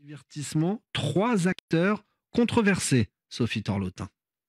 Divertissement, 3 acteurs controversés, Sophie Torlotin.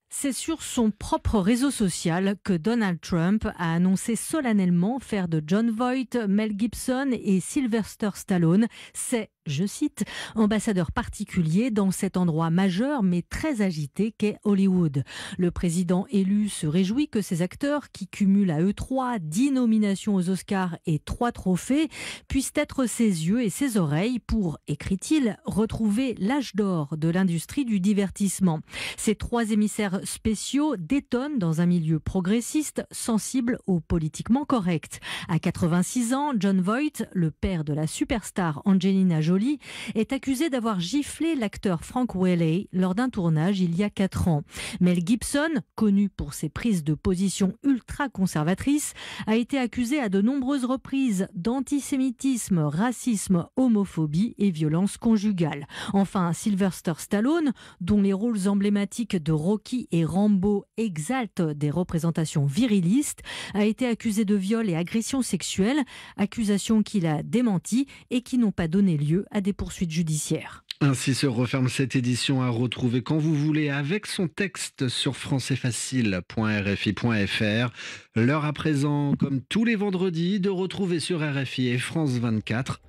C'est sur son propre réseau social que Donald Trump a annoncé solennellement faire de Jon Voight, Mel Gibson et Sylvester Stallone, c'est, je cite, ambassadeur particulier dans cet endroit majeur mais très agité qu'est Hollywood. Le président élu se réjouit que ces acteurs, qui cumulent à eux 10 nominations aux Oscars et 3 trophées, puissent être ses yeux et ses oreilles pour, écrit-il, retrouver l'âge d'or de l'industrie du divertissement. Ces 3 émissaires spéciaux détonnent dans un milieu progressiste, sensible au politiquement correct. À 86 ans, Jon Voight, le père de la superstar Angelina Jolie, est accusé d'avoir giflé l'acteur Frank Whaley lors d'un tournage il y a 4 ans. Mel Gibson, connu pour ses prises de position ultra-conservatrices, a été accusé à de nombreuses reprises d'antisémitisme, racisme, homophobie et violence conjugale. Enfin, Sylvester Stallone, dont les rôles emblématiques de Rocky et Rambo exaltent des représentations virilistes, a été accusé de viol et agression sexuelle, accusations qu'il a démenties et qui n'ont pas donné lieu à des poursuites judiciaires. Ainsi se referme cette édition, à retrouver quand vous voulez avec son texte sur françaisfacile.rfi.fr. L'heure à présent, comme tous les vendredis, de retrouver sur RFI et France 24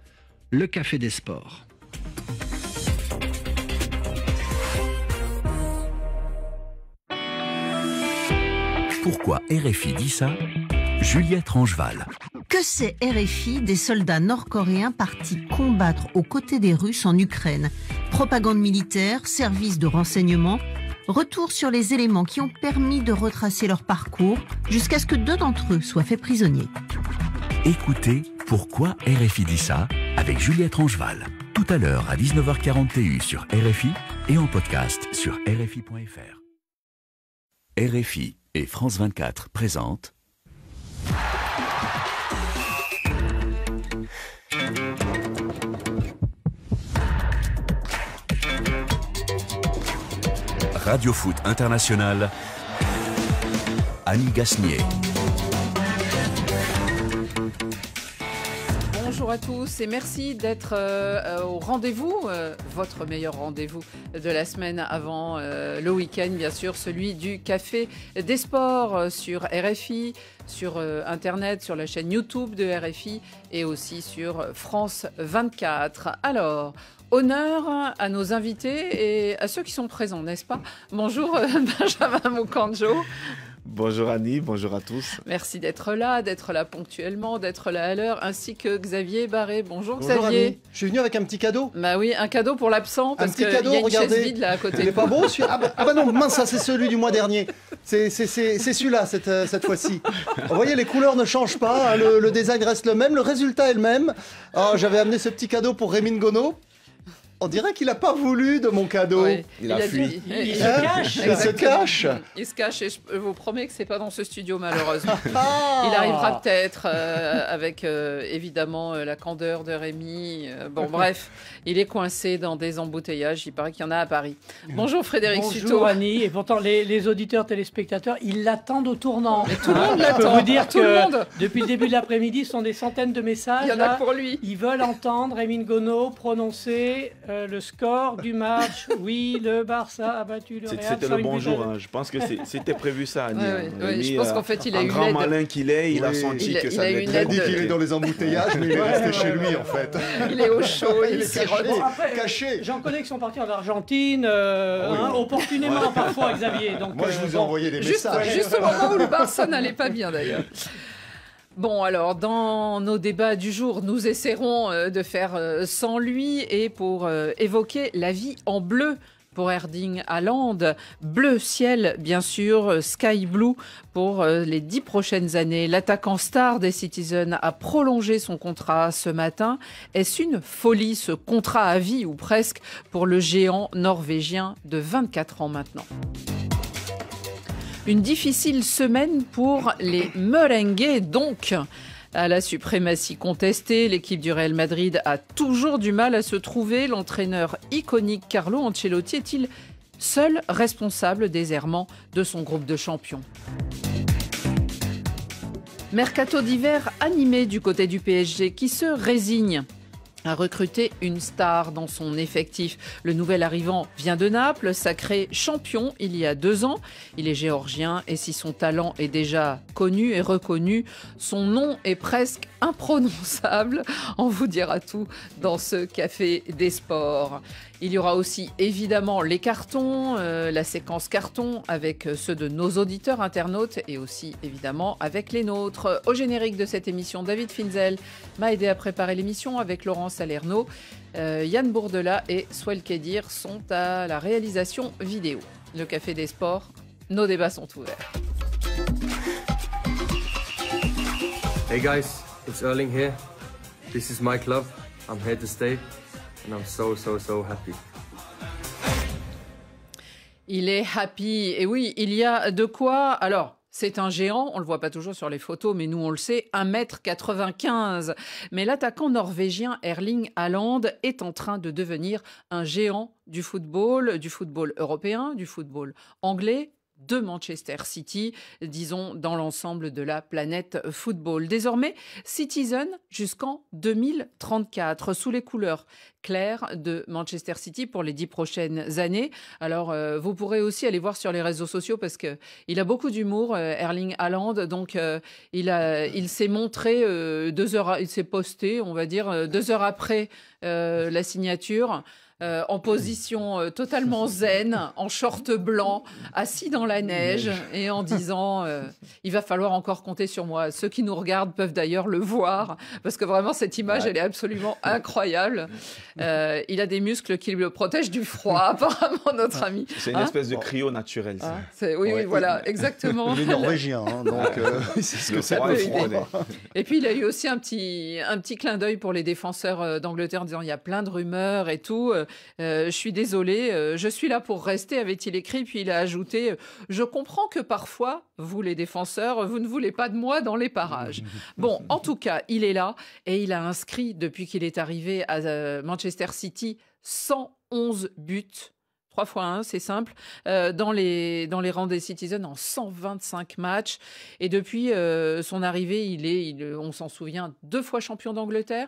le Café des Sports. Pourquoi RFI dit ça ? Juliette Rangeval. Que sait RFI des soldats nord-coréens partis combattre aux côtés des Russes en Ukraine ? Propagande militaire, service de renseignement, retour sur les éléments qui ont permis de retracer leur parcours jusqu'à ce que 2 d'entre eux soient faits prisonniers. Écoutez Pourquoi RFI dit ça avec Juliette Rangeval. Tout à l'heure à 19h41 sur RFI et en podcast sur RFI.fr. RFI et France 24 présentent Radio Foot International, Annie Gasnier. Bonjour à tous et merci d'être au rendez-vous, votre meilleur rendez-vous de la semaine avant le week-end, bien sûr, celui du Café des Sports sur RFI, sur Internet, sur la chaîne YouTube de RFI et aussi sur France 24. Alors, honneur à nos invités et à ceux qui sont présents, n'est-ce pas ? Bonjour Benjamin Moukandjo. Bonjour Annie, bonjour à tous. Merci d'être là ponctuellement, d'être là à l'heure, ainsi que Xavier Barré. Bonjour Xavier. Bonjour Annie, je suis venu avec un petit cadeau. Bah oui, un cadeau pour l'absent, parce qu'il y a une regardez. chaise vide là à côté. Il n'est pas beau celui-là. Ah bah non, mince, ça c'est celui du mois dernier. C'est celui-là cette fois-ci. Vous voyez, les couleurs ne changent pas, hein, le design reste le même, le résultat est le même. Alors, j'avais amené ce petit cadeau pour Rémi Ngono. On dirait qu'il n'a pas voulu de mon cadeau. Ouais, il a fui. Il se cache. Il se cache et je vous promets que c'est pas dans ce studio malheureusement. Il arrivera peut-être avec évidemment la candeur de Rémi. Bon bref, il est coincé dans des embouteillages. Il paraît qu'il y en a à Paris. Bonjour Frédéric Suto. Bonjour Annie. Et pourtant les auditeurs téléspectateurs, ils l'attendent au tournant. Mais tout le monde l'attend. Je peux vous dire tout le monde. Depuis le début de l'après-midi, ce sont des centaines de messages. Il y en a pour lui. Ils veulent entendre Rémi Ngono prononcer le score du match. Oui, le Barça a battu le Real. C'était le bonjour. Hein. Je pense que c'était prévu ça, Annie. Ouais, je pense qu'en fait, il a eu l'aide. Un grand l'aide. malin qu'il est, il a senti que ça allait Il a dit qu'il est dans les embouteillages, mais il est resté chez lui en fait. Il est au chaud, Il il est sirote. caché. J'en connais qui sont partis en Argentine, opportunément parfois, Xavier. Donc, moi, je vous ai envoyé des messages. Juste au moment où le Barça n'allait pas bien d'ailleurs. Bon, alors, dans nos débats du jour, nous essaierons de faire sans lui et pour évoquer la vie en bleu pour Erling Haaland. Bleu ciel, bien sûr, sky blue pour les 10 prochaines années. L'attaquant star des Citizens a prolongé son contrat ce matin. Est-ce une folie, ce contrat à vie, ou presque, pour le géant norvégien de 24 ans maintenant ? Une difficile semaine pour les merengues, donc. À la suprématie contestée, l'équipe du Real Madrid a toujours du mal à se trouver. L'entraîneur iconique Carlo Ancelotti est-il seul responsable des errements de son groupe de champions ? Mercato d'hiver animé du côté du PSG qui se résigne a recruté une star dans son effectif. Le nouvel arrivant vient de Naples, sacré champion il y a 2 ans. Il est géorgien et si son talent est déjà connu et reconnu, son nom est presque imprononçable. On vous dira tout dans ce Café des Sports. Il y aura aussi évidemment les cartons, la séquence carton avec ceux de nos auditeurs internautes et aussi évidemment avec les nôtres. Au générique de cette émission, David Finzel m'a aidé à préparer l'émission avec Laurent Salerno. Yann Bourdela et Swell Kedir sont à la réalisation vidéo. Le Café des Sports, nos débats sont ouverts. Hey guys, it's Erling here. This is my club. I'm here to stay. And I'm so happy. Il est happy. Et oui, il y a de quoi. Alors, c'est un géant, on ne le voit pas toujours sur les photos, mais nous on le sait, 1,95 m. Mais l'attaquant norvégien Erling Haaland est en train de devenir un géant du football européen, du football anglais, de Manchester City, disons dans l'ensemble de la planète football. Désormais, Citizen jusqu'en 2034, sous les couleurs claires de Manchester City pour les 10 prochaines années. Alors, vous pourrez aussi aller voir sur les réseaux sociaux parce qu'il a beaucoup d'humour, Erling Haaland. Donc, il s'est montré 2 heures, il s'est posté, on va dire, 2 heures après la signature. En position totalement zen, en short blanc, assis dans la neige et en disant il va falloir encore compter sur moi. Ceux qui nous regardent peuvent d'ailleurs le voir parce que vraiment cette image elle est absolument incroyable. Il a des muscles qui le protègent du froid apparemment notre ami. C'est une espèce de cryo naturel. Ça. Oui, voilà, exactement. Il est norvégien, donc c'est ce que ça peut faire. Et puis il a eu aussi un petit clin d'œil pour les défenseurs d'Angleterre en disant il y a plein de rumeurs et tout. Je suis désolé, je suis là pour rester, avait-il écrit. Puis il a ajouté je comprends que parfois, vous les défenseurs, vous ne voulez pas de moi dans les parages. Bon, en tout cas, il est là et il a inscrit, depuis qu'il est arrivé à Manchester City, 111 buts. 3 fois 1, c'est simple, dans les rangs des Citizens en 125 matchs. Et depuis son arrivée, on s'en souvient, 2 fois champion d'Angleterre.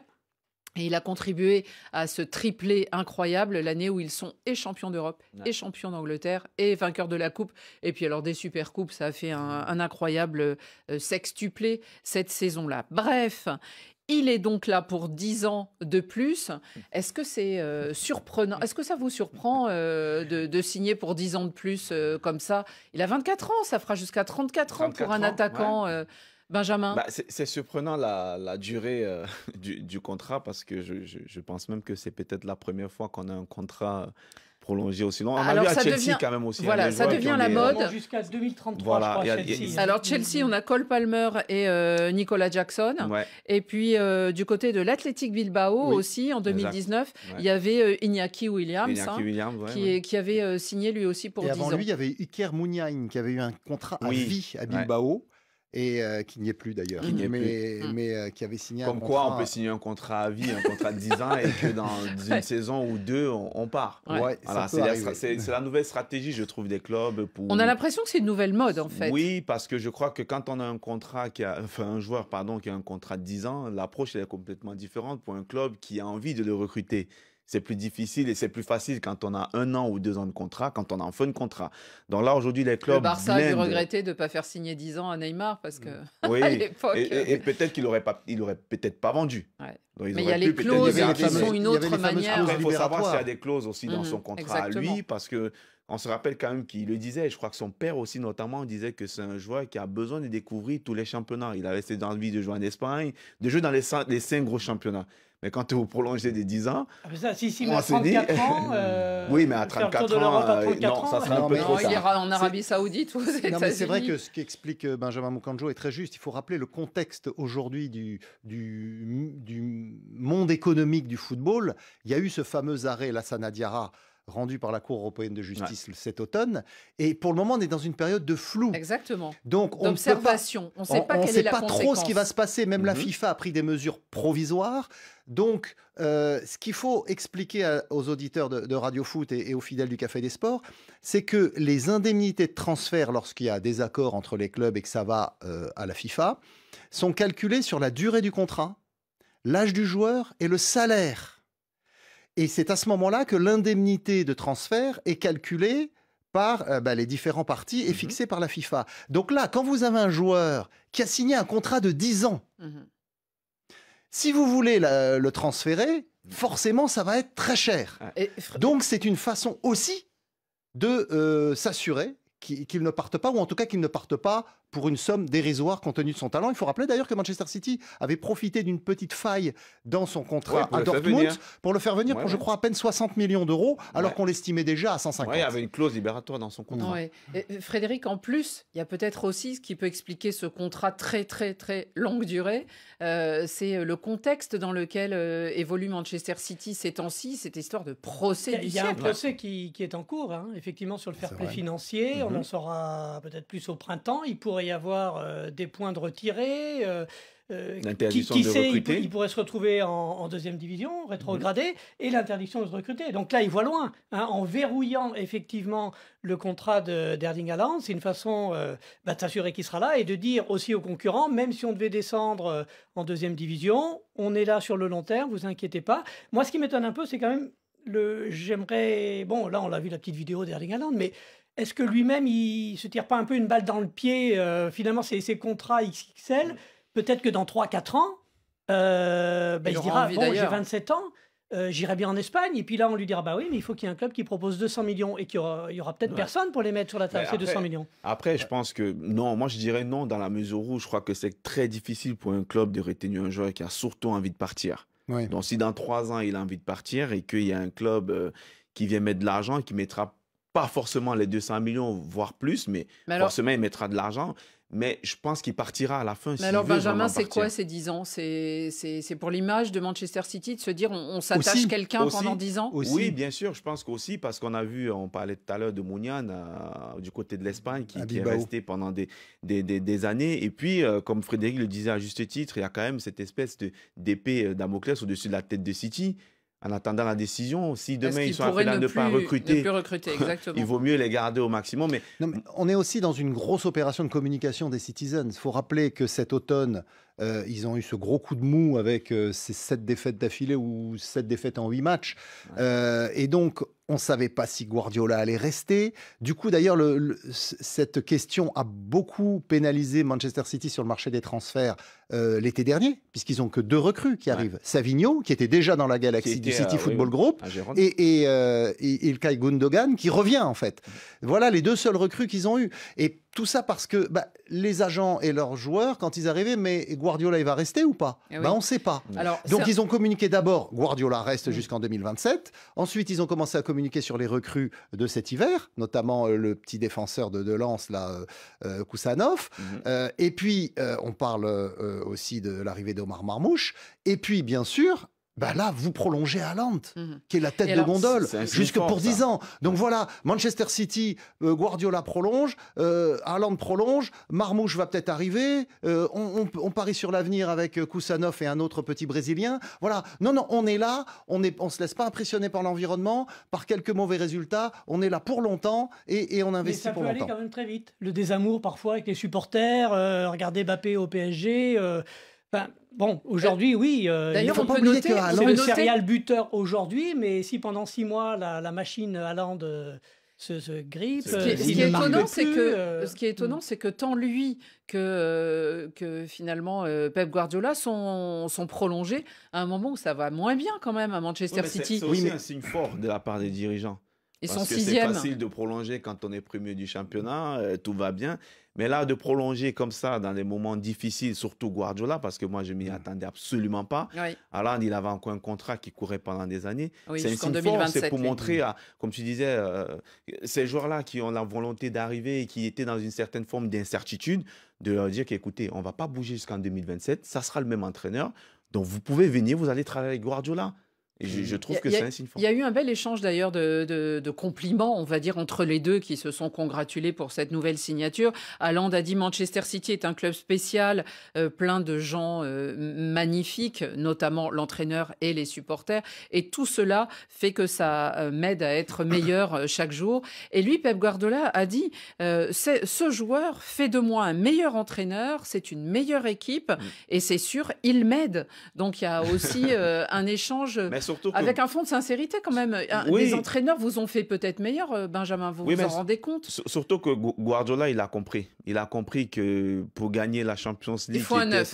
Et il a contribué à ce triplé incroyable l'année où ils sont et champions d'Europe, et champions d'Angleterre, et vainqueurs de la Coupe. Et puis alors des super coupes, ça a fait un incroyable sextuplé cette saison-là. Bref, il est donc là pour 10 ans de plus. Est-ce que c'est surprenant? Est-ce que ça vous surprend de signer pour 10 ans de plus comme ça? Il a 24 ans, ça fera jusqu'à 34 ans pour un attaquant... Ouais. Benjamin, c'est surprenant la durée du contrat parce que je pense même que c'est peut-être la première fois qu'on a un contrat prolongé aussi long. On a vu à Chelsea quand même aussi. Voilà, ça devient la mode. Jusqu'à 2033, voilà, je crois, Chelsea. Alors Chelsea, on a Cole Palmer et Nicolas Jackson. Ouais. Et puis du côté de l'Athletic Bilbao aussi, en 2019, il y avait Iñaki Williams, qui avait signé lui aussi pour 10 ans. Et avant lui, il y avait Iker Muniain qui avait eu un contrat à vie à Bilbao. Et qui n'y est plus d'ailleurs, mais qui avait signé Comme quoi, on peut signer un contrat à vie, un contrat de 10 ans, et que dans une saison ou 2, on part. Ouais, voilà, c'est la nouvelle stratégie, je trouve, des clubs. On a l'impression que c'est une nouvelle mode, en fait. Oui, parce que je crois que quand on a un joueur qui a un contrat de 10 ans, l'approche est complètement différente pour un club qui a envie de le recruter. C'est plus difficile et c'est plus facile quand on a 1 an ou 2 ans de contrat, quand on a en fin de contrat. Donc là, aujourd'hui, les clubs... Le Barça a dû regretter de ne pas faire signer 10 ans à Neymar parce que à l'époque... Et peut-être qu'il n'aurait peut-être pas vendu. Ouais. Mais il y a les clauses qui sont une autre manière. Il faut savoir s'il y a des clauses aussi dans son contrat à lui parce que on se rappelle quand même qu'il le disait, je crois que son père aussi notamment disait que c'est un joueur qui a besoin de découvrir tous les championnats. Il avait cette envie de jouer en Espagne, de jouer dans les 5 gros championnats. Mais quand tu prolonges des 10 ans, mais à 34 ans, oui, mais à 34 ans, ça serait un peu trop tard. Il ira en Arabie Saoudite ou aux États-Unis. Mais c'est vrai que ce qu'explique Benjamin Moukandjo est très juste. Il faut rappeler le contexte aujourd'hui du monde économique du football. Il y a eu ce fameux arrêt Lassana Diarra rendu par la Cour européenne de justice cet automne. Et pour le moment, on est dans une période de flou. Exactement. Donc, d'observation. On ne sait pas quelle est la conséquence. On ne sait pas trop ce qui va se passer. Même la FIFA a pris des mesures provisoires. Donc, ce qu'il faut expliquer aux auditeurs de Radio Foot et aux fidèles du Café des Sports, c'est que les indemnités de transfert, lorsqu'il y a des accords entre les clubs et que ça va à la FIFA, sont calculées sur la durée du contrat. l'âge du joueur et le salaire. Et c'est à ce moment-là que l'indemnité de transfert est calculée par les différents partis et fixée par la FIFA. Donc là, quand vous avez un joueur qui a signé un contrat de 10 ans, si vous voulez le transférer, forcément, ça va être très cher. Donc, c'est une façon aussi de s'assurer qu'il ne parte pas, ou en tout cas qu'il ne parte pas pour une somme dérisoire compte tenu de son talent. Il faut rappeler d'ailleurs que Manchester City avait profité d'une petite faille dans son contrat à Dortmund pour le faire venir pour, je crois, à peine 60 millions d'euros, alors qu'on l'estimait déjà à 150. Il y avait une clause libératoire dans son contrat. Frédéric, en plus, il y a peut-être aussi ce qui peut expliquer ce contrat très, très, très longue durée. C'est le contexte dans lequel évolue Manchester City ces temps-ci, cette histoire de procès du siècle. Il y a un procès qui est en cours, effectivement, sur le fair play financier. On en saura peut-être plus au printemps. Il pourrait y avoir des points de retirés. L'interdiction de recruter. Il pourrait se retrouver en deuxième division, rétrogradé, et l'interdiction de recruter. Donc là, il voit loin. En verrouillant effectivement le contrat d'Erling Haaland, c'est une façon de s'assurer qu'il sera là et de dire aussi aux concurrents, même si on devait descendre en deuxième division, on est là sur le long terme, vous inquiétez pas. Moi, ce qui m'étonne un peu, c'est quand même, j'aimerais... Bon, là, on l'a vu, la petite vidéo d'Erling Haaland, mais... Est-ce que lui-même, il se tire pas un peu une balle dans le pied finalement, ces contrats XXL, peut-être que dans 3-4 ans, il se dira, bon, j'ai 27 ans, j'irai bien en Espagne. Et puis là, on lui dira, bah oui, mais il faut qu'il y ait un club qui propose 200 millions et qu'il y aura peut-être personne pour les mettre sur la table, ces 200 millions. Après, je pense que non, moi je dirais non dans la mesure où je crois que c'est très difficile pour un club de retenir un joueur qui a surtout envie de partir. Oui. Donc si dans 3 ans, il a envie de partir et qu'il y a un club qui vient mettre de l'argent et qui mettra pas forcément les 200 millions, voire plus, mais forcément, il mettra de l'argent. Mais je pense qu'il partira à la fin. Mais alors, Benjamin, c'est quoi ces 10 ans? C'est pour l'image de Manchester City de se dire on s'attache quelqu'un pendant 10 ans aussi. Oui, bien sûr. Je pense qu'aussi, parce qu'on a vu, on parlait tout à l'heure de Mounian du côté de l'Espagne, qui est resté pendant des années. Et puis, comme Frédéric le disait à juste titre, il y a quand même cette espèce d'épée Damoclès au-dessus de la tête de City. En attendant la décision, si demain ils sont appelés à ne pas recruter, il vaut mieux les garder au maximum. Mais... Non, mais on est aussi dans une grosse opération de communication des Citizens. Il faut rappeler que cet automne, ils ont eu ce gros coup de mou avec ces 7 défaites d'affilée ou 7 défaites en 8 matchs. Et donc, on ne savait pas si Guardiola allait rester. Du coup, d'ailleurs, cette question a beaucoup pénalisé Manchester City sur le marché des transferts l'été dernier, puisqu'ils n'ont que 2 recrues qui arrivent. Savigno, qui était déjà dans la galaxie du City Football Group, et Ilkay Gundogan, qui revient en fait. Voilà les 2 seuls recrues qu'ils ont eues. Et tout ça parce que les agents et leurs joueurs, quand ils arrivaient, mais Guardiola, il va rester ou pas ? On ne sait pas. Alors, donc, ils ont communiqué d'abord, Guardiola reste jusqu'en 2027. Ensuite, ils ont commencé à communiquer sur les recrues de cet hiver, notamment le petit défenseur de Lens, Kusanov. Et puis, on parle aussi de l'arrivée d'Omar Marmouche. Et puis, bien sûr... là, vous prolongez Haaland, qui est la tête de gondole, jusque pour 10 ans. Donc voilà, Manchester City, Guardiola prolonge, Haaland prolonge, Marmouche va peut-être arriver, on parie sur l'avenir avec Kusanov et un autre petit Brésilien. Voilà, non, on est là, on se laisse pas impressionner par l'environnement, par quelques mauvais résultats, on est là pour longtemps et on investit pour longtemps. Mais ça peut aller quand même très vite. Le désamour parfois avec les supporters, regardez Mbappé au PSG... Bon, aujourd'hui, oui. D'ailleurs, on peut noter que c'est le serial buteur aujourd'hui, mais si pendant 6 mois, la machine Haaland se grippe... Ce qui est étonnant, c'est que tant lui que finalement Pep Guardiola sont prolongés à un moment où ça va moins bien quand même à Manchester City. C'est aussi un signe fort de la part des dirigeants. Ils sont 6e. C'est facile de prolonger quand on est premier du championnat, tout va bien. Mais là, de prolonger comme ça dans des moments difficiles, surtout Guardiola, parce que moi, je ne m'y attendais absolument pas. Haaland, il avait encore un contrat qui courait pendant des années. C'est un signe fort, c'est pour montrer, comme tu disais, ces joueurs-là qui ont la volonté d'arriver et qui étaient dans une certaine forme d'incertitude, de leur dire qu'écoutez, on ne va pas bouger jusqu'en 2027, ça sera le même entraîneur. Donc, vous pouvez venir, vous allez travailler avec Guardiola. Et je trouve que c'est un signe fort. Il y a eu un bel échange d'ailleurs de compliments, on va dire, entre les deux qui se sont congratulés pour cette nouvelle signature. Haaland a dit Manchester City est un club spécial, plein de gens magnifiques, notamment l'entraîneur et les supporters. Et tout cela fait que ça m'aide à être meilleur chaque jour. Et lui, Pep Guardiola, a dit ce joueur fait de moi un meilleur entraîneur, c'est une meilleure équipe et c'est sûr, il m'aide. Donc il y a aussi un échange... Avec un fond de sincérité quand même. Les entraîneurs vous ont fait peut-être meilleur, Benjamin, vous vous en rendez compte? Surtout que Guardiola, il a compris. Il a compris que pour gagner la Champions League,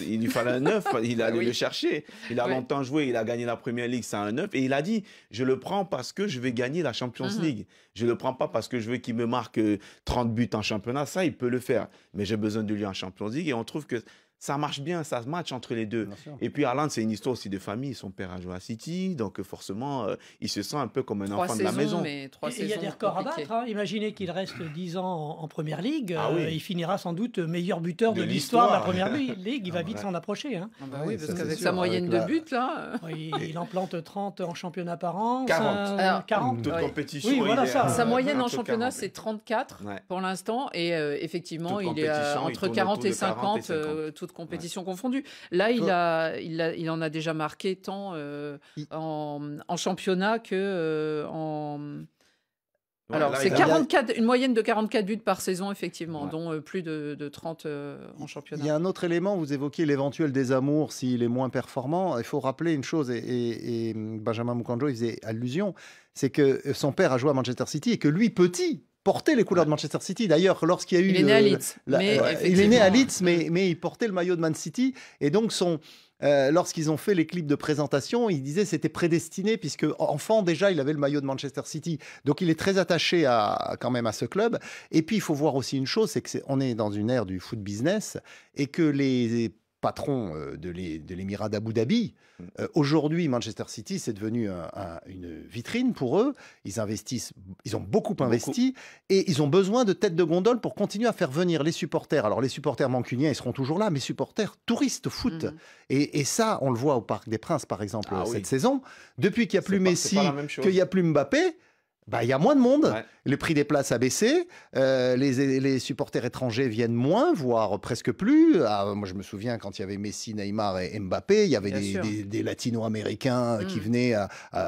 il lui fallait un 9. Il allait le chercher. Il a longtemps joué, il a gagné la Premier League, c'est un 9. Et il a dit, je le prends parce que je vais gagner la Champions League. Je ne le prends pas parce que je veux qu'il me marque 30 buts en championnat. Ça, il peut le faire. Mais j'ai besoin de lui en Champions League. Et on trouve que ça marche bien, ça se match entre les deux. Et puis Haaland, c'est une histoire aussi de famille. Son père a joué à City, donc forcément, il se sent un peu comme un enfant de la maison. Il y a des records à battre. Hein. Imaginez qu'il reste 10 ans en Première Ligue. Il finira sans doute meilleur buteur de l'histoire de la Première Ligue. Il va vite s'en approcher. Hein. Oui, parce qu'avec sa moyenne de buts, là... il en plante 30 en championnat par an. 40. Toute compétition. Oui, voilà ça. Sa moyenne en championnat, c'est 34 pour l'instant. Et effectivement, il est entre 40 et 50, toutes compétitions confondues. Là, il en a déjà marqué tant en championnat que en... Alors, c'est une moyenne de 44 buts par saison, effectivement, dont plus de 30 en championnat. Il y a un autre élément, vous évoquiez l'éventuel désamour s'il est moins performant. Il faut rappeler une chose, et Benjamin Mukanjo y faisait allusion, c'est que son père a joué à Manchester City et que lui, petit, portait les couleurs de Manchester City. D'ailleurs, lorsqu'il y a eu... Il est né à Leeds. Il est né à Leeds, mais il portait le maillot de Man City. Et donc, lorsqu'ils ont fait les clips de présentation, il disait que c'était prédestiné, puisque enfant, déjà, il avait le maillot de Manchester City. Donc, il est très attaché quand même à ce club. Et puis, il faut voir aussi une chose, c'est qu'on est dans une ère du foot business et que les patrons de l'émirat d'Abu Dhabi, aujourd'hui, Manchester City, c'est devenu une vitrine pour eux. Ils ont beaucoup investi et ils ont besoin de têtes de gondole pour continuer à faire venir les supporters. Alors, les supporters mancuniens, ils seront toujours là, mais supporters touristes foot. Et ça, on le voit au Parc des Princes, par exemple, cette saison. Depuis qu'il n'y a plus Messi, qu'il n'y a plus Mbappé, il y a moins de monde, le prix des places a baissé, les supporters étrangers viennent moins, voire presque plus. Moi, je me souviens quand il y avait Messi, Neymar et Mbappé, il y avait des latino-américains qui venaient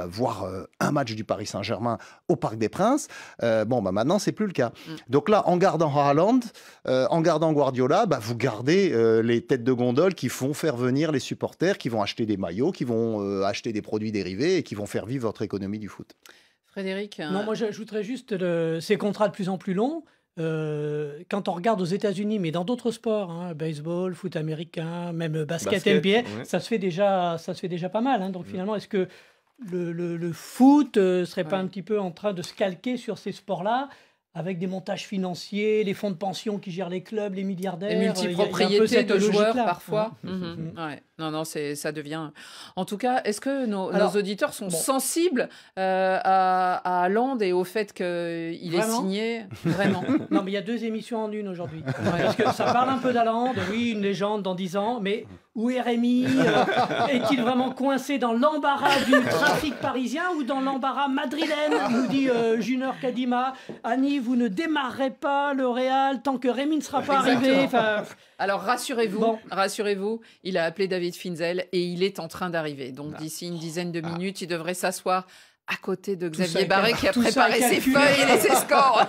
voir un match du Paris Saint-Germain au Parc des Princes. Maintenant, c'est plus le cas. Donc là, en gardant Haaland, en gardant Guardiola, vous gardez les têtes de gondole qui vont faire venir les supporters, qui vont acheter des maillots, qui vont acheter des produits dérivés et qui vont faire vivre votre économie du foot. Frédéric Non, moi j'ajouterais juste ces contrats de plus en plus longs. Quand on regarde aux États-Unis, mais dans d'autres sports, baseball, foot américain, même basket NBA, ça se fait déjà pas mal. Donc finalement, est-ce que le foot serait pas un petit peu en train de se calquer sur ces sports-là, avec des montages financiers, les fonds de pension qui gèrent les clubs, les milliardaires, les multipropriétés de joueurs parfois. Non, ça devient... En tout cas, est-ce que nos auditeurs sont sensibles à Haaland et au fait qu'il est signé vraiment? Non, mais il y a 2 émissions en une aujourd'hui. Parce que ça parle un peu d'Haaland, oui, une légende dans 10 ans, mais où est Rémi? Est-il vraiment coincé dans l'embarras du trafic parisien ou dans l'embarras madrilène? Nous dit Junior Kadima. Annie, vous ne démarrerez pas le Real tant que Rémi ne sera pas arrivé. Alors rassurez-vous, il a appelé David Finzel et il est en train d'arriver. Donc d'ici une dizaine de minutes, il devrait s'asseour à côté de Xavier Barré qui a préparé ses feuilles et ses scores.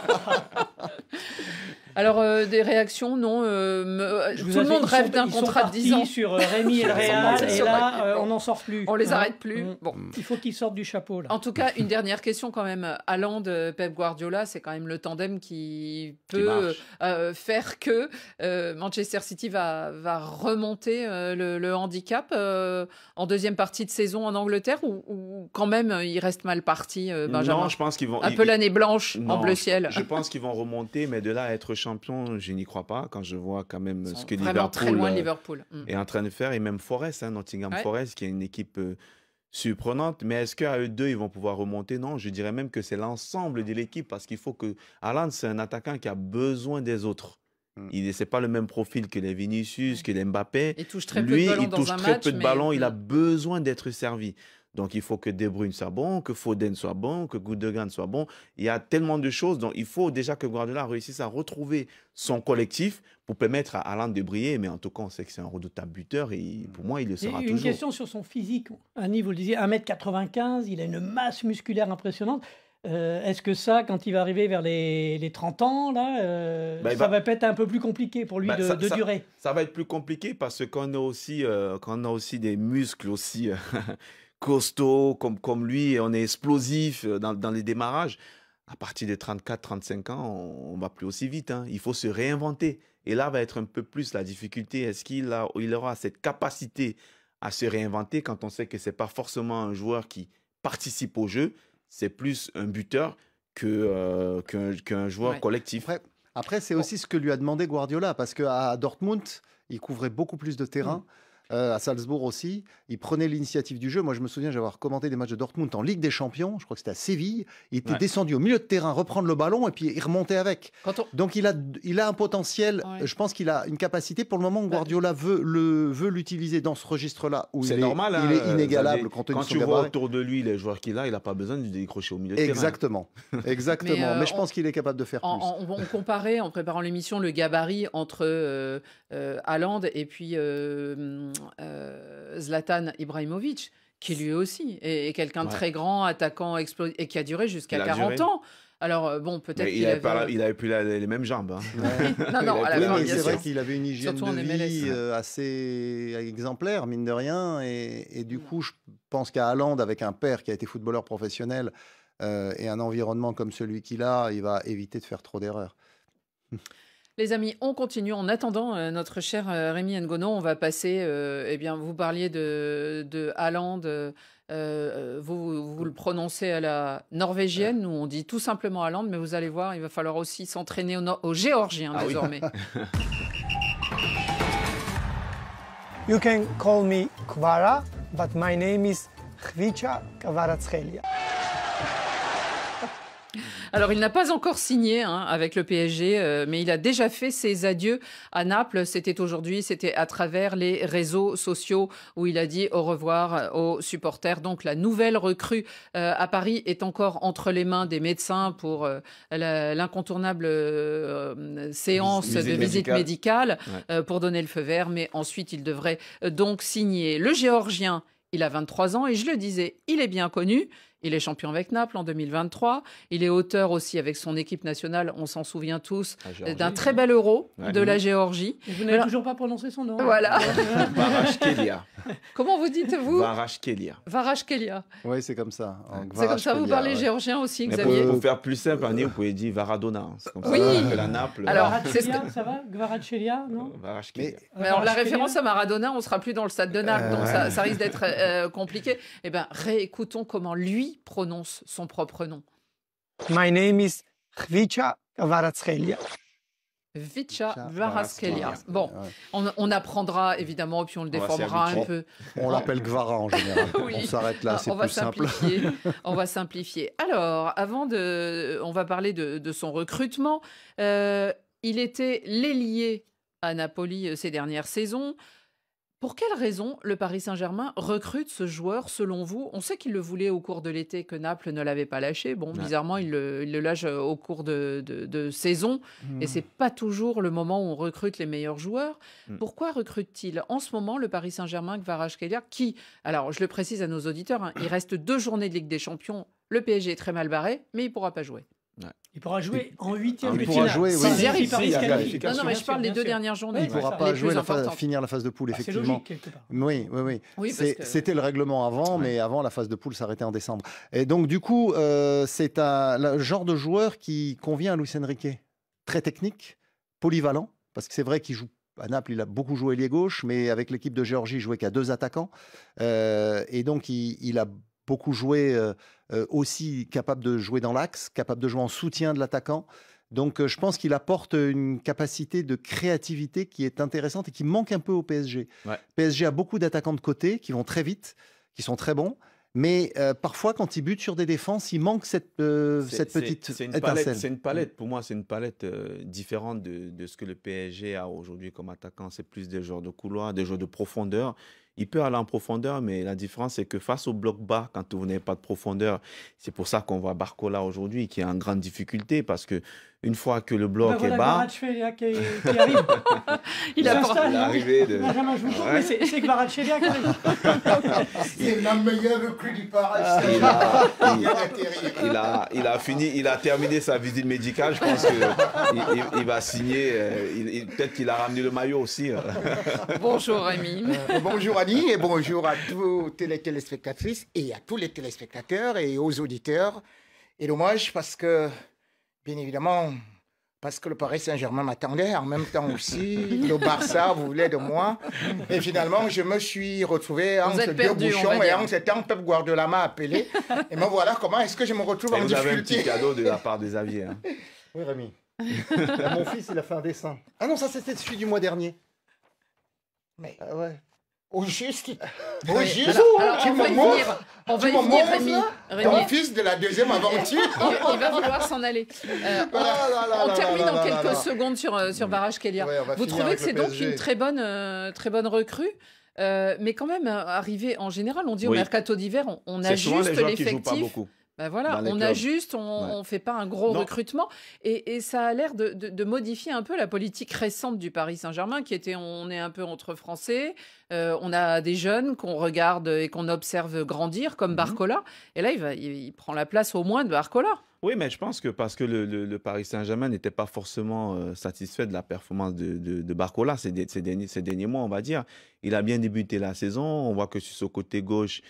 Alors, des réactions, non. Tout le monde rêve d'un contrat de 10 ans. Sur Rémi et le Real, et là, on n'en sort plus. On les arrête plus. Bon. Il faut qu'ils sortent du chapeau, là. En tout cas, une dernière question quand même. Haaland, Pep Guardiola, c'est quand même le tandem qui peut faire que Manchester City va remonter le handicap en deuxième partie de saison en Angleterre, ou quand même, il reste mal parti, Benjamin? Non, je pense qu'ils vont... Un peu l'année blanche en bleu ciel. Je pense qu'ils vont remonter, mais de là à être champion, je n'y crois pas, quand je vois quand même ce que Liverpool est en train de faire, et même Forest, Nottingham Forest, qui est une équipe surprenante. Mais est-ce qu'à eux deux, ils vont pouvoir remonter? Non, je dirais même que c'est l'ensemble de l'équipe, parce qu'il faut que... Haaland, c'est un attaquant qui a besoin des autres. C'est pas le même profil que les Vinicius, que les Mbappé. Il touche très peu de ballons dans un match. Il a besoin d'être servi. Donc, il faut que De Bruyne soit bon, que Foden soit bon, que Gundogan soit bon. Il y a tellement de choses. Donc, il faut déjà que Guardiola réussisse à retrouver son collectif pour permettre à Haaland de briller. Mais en tout cas, on sait que c'est un redoutable buteur et pour moi, il le sera toujours. Une question sur son physique. Annie, vous le disiez, 1m95, il a une masse musculaire impressionnante. Est-ce que ça, quand il va arriver vers les 30 ans, là, ça va peut-être un peu plus compliqué pour lui de durer? Ça va être plus compliqué parce que quand on a aussi des muscles aussi costauds comme lui, et on est explosif dans les démarrages, à partir de 34-35 ans, on va plus aussi vite. Il faut se réinventer. Et là va être un peu plus la difficulté. Est-ce qu'il aura cette capacité à se réinventer quand on sait que ce n'est pas forcément un joueur qui participe au jeu, c'est plus un buteur qu'un joueur collectif. Après c'est aussi ce que lui a demandé Guardiola, parce qu'à Dortmund, il couvrait beaucoup plus de terrain. À Salzbourg aussi, il prenait l'initiative du jeu. Moi, je me souviens d'avoir commenté des matchs de Dortmund en Ligue des Champions. Je crois que c'était à Séville. Il était descendu au milieu de terrain, reprendre le ballon et puis il remontait avec. Donc, il a un potentiel. Je pense qu'il a une capacité. Pour le moment, Guardiola veut l'utiliser dans ce registre-là où il est inégalable compte tenu de son gabarit. Quand tu vois autour de lui les joueurs qu'il a, il n'a pas besoin de décrocher au milieu de terrain. Exactement. Mais je pense qu'il est capable de faire plus. On comparait, en préparant l'émission, le gabarit entre Haaland et puis Zlatan Ibrahimovic, qui lui aussi est quelqu'un de très grand, attaquant, et qui a duré jusqu'à 40 ans. Alors, bon, peut-être qu'il avait plus les mêmes jambes. C'est vrai qu'il avait une hygiène de vie assez exemplaire, mine de rien. Et du coup, je pense qu'à Haaland, avec un père qui a été footballeur professionnel et un environnement comme celui qu'il a, il va éviter de faire trop d'erreurs. Les amis, on continue. En attendant, notre cher Rémi Ngono, on va passer. Vous parliez de Haaland. Vous le prononcez à la norvégienne. Nous, on dit tout simplement Haaland, mais vous allez voir, il va falloir aussi s'entraîner au géorgien désormais. Oui. You can call me Kvara, but my name is Khvicha Kvaratskhelia. Alors, il n'a pas encore signé avec le PSG, mais il a déjà fait ses adieux à Naples. C'était aujourd'hui, c'était à travers les réseaux sociaux où il a dit au revoir aux supporters. Donc, la nouvelle recrue à Paris est encore entre les mains des médecins pour l'incontournable séance de visite médicale pour donner le feu vert. Mais ensuite, il devrait donc signer. Le Géorgien, il a 23 ans et je le disais, il est bien connu. Il est champion avec Naples en 2023. Il est auteur aussi avec son équipe nationale, on s'en souvient tous, d'un très bel Euro de la Géorgie. Et vous n'avez toujours pas prononcé son nom. Voilà. Varashkelia. Comment vous dites-vous? Varashkelia. Varashkelia. Oui, c'est comme ça. C'est comme ça, vous parlez géorgien aussi, Xavier. Pour faire plus simple, vous pouvez dire Varadona. C'est comme ça que la Naples. Alors, ça va? Gvarachkelia, non? Varashkelia. Mais alors, la référence à Maradona, on ne sera plus dans le stade de Naples, donc ça risque d'être compliqué. Eh bien, réécoutons comment lui prononce son propre nom. My name is Khvicha Kvaratskhelia. Khvicha Kvaratskhelia. Bon, on apprendra évidemment, puis on le déformera un peu. On l'appelle Gvara en général. Oui. On s'arrête là, c'est plus simple. On va simplifier. Alors, on va parler de son recrutement. Il était l'ailier à Napoli ces dernières saisons. Pour quelle raison le Paris Saint-Germain recrute ce joueur, selon vous? On sait qu'il le voulait au cours de l'été, que Naples ne l'avait pas lâché. Bon, bizarrement, il le lâche au cours de saison. Et ce n'est pas toujours le moment où on recrute les meilleurs joueurs. Pourquoi recrute-t-il en ce moment le Paris Saint-Germain Kvaratskhelia, qui, alors je le précise à nos auditeurs, il reste 2 journées de Ligue des Champions. Le PSG est très mal barré, mais il ne pourra pas jouer. Il pourra jouer en 8e de finale. Non, mais je parle des 2 dernières journées. Il ne pourra pas jouer finir la phase de poule, effectivement. C'est logique, quelque part. Oui. C'était le règlement avant, mais avant, la phase de poule s'arrêtait en décembre. Et donc, du coup, c'est un genre de joueur qui convient à Luis Enrique. Très technique, polyvalent, parce que c'est vrai qu'il joue à Naples, il a beaucoup joué ailier gauche, mais avec l'équipe de Géorgie, il jouait qu'à 2 attaquants. Et donc, il a beaucoup joué, aussi capable de jouer dans l'axe, capable de jouer en soutien de l'attaquant. Donc, je pense qu'il apporte une capacité de créativité qui est intéressante et qui manque un peu au PSG. PSG a beaucoup d'attaquants de côté qui vont très vite, qui sont très bons. Mais parfois, quand il bute sur des défenses, il manque cette petite étincelle. C'est une palette. Pour moi, c'est une palette différente de ce que le PSG a aujourd'hui comme attaquant. C'est plus des joueurs de couloir, des joueurs de profondeur. il peut aller en profondeur, mais la différence, c'est que face au bloc bas, quand vous n'avez pas de profondeur, c'est pour ça qu'on voit Barcola aujourd'hui qui est en grande difficulté, parce que une fois que le bloc est bas... Kvaratskhelia qui arrive. Il a arrivé de... C'est Kvaratskhelia qui arrive. C'est la meilleure recrue du Paris. Il a terminé sa visite médicale. Je pense qu'il va signer. Peut-être qu'il a ramené le maillot aussi. Bonjour Rémi. Bonjour Annie et bonjour à toutes les téléspectatrices et à tous les téléspectateurs et aux auditeurs. Et dommage parce que, bien évidemment, parce que le Paris Saint-Germain m'attendait, en même temps aussi, le Barça voulait de moi. Et finalement, je me suis retrouvé entre deux bouchons et en ce temps, Pep Guardiola m'a appelé. Et me voilà comment est-ce que je me retrouve en difficulté. Vous avez un petit cadeau de la part des Xavier. Hein. Oui, Rémi. Mon fils, il a fait un dessin. Ah non, ça c'était celui du mois dernier. Mais ouais. Au juste, alors, on va y venir, Rémi. Ton fils de la deuxième aventure. Il va vouloir s'en aller. On termine en quelques secondes sur Kvaratskhelia. Vous trouvez que c'est donc une très bonne recrue, mais quand même, arrivé en général, on dit au mercato d'hiver, on ajuste l'effectif. Ben voilà, on ajuste, on ne fait pas un gros recrutement. Et ça a l'air de modifier un peu la politique récente du Paris Saint-Germain, qui était on est un peu entre Français, on a des jeunes qu'on regarde et qu'on observe grandir, comme Barcola. Et là, il prend la place au moins de Barcola. Oui, mais je pense que parce que le Paris Saint-Germain n'était pas forcément satisfait de la performance de Barcola ces derniers mois, on va dire. Il a bien débuté la saison. On voit que sur ce côté gauche,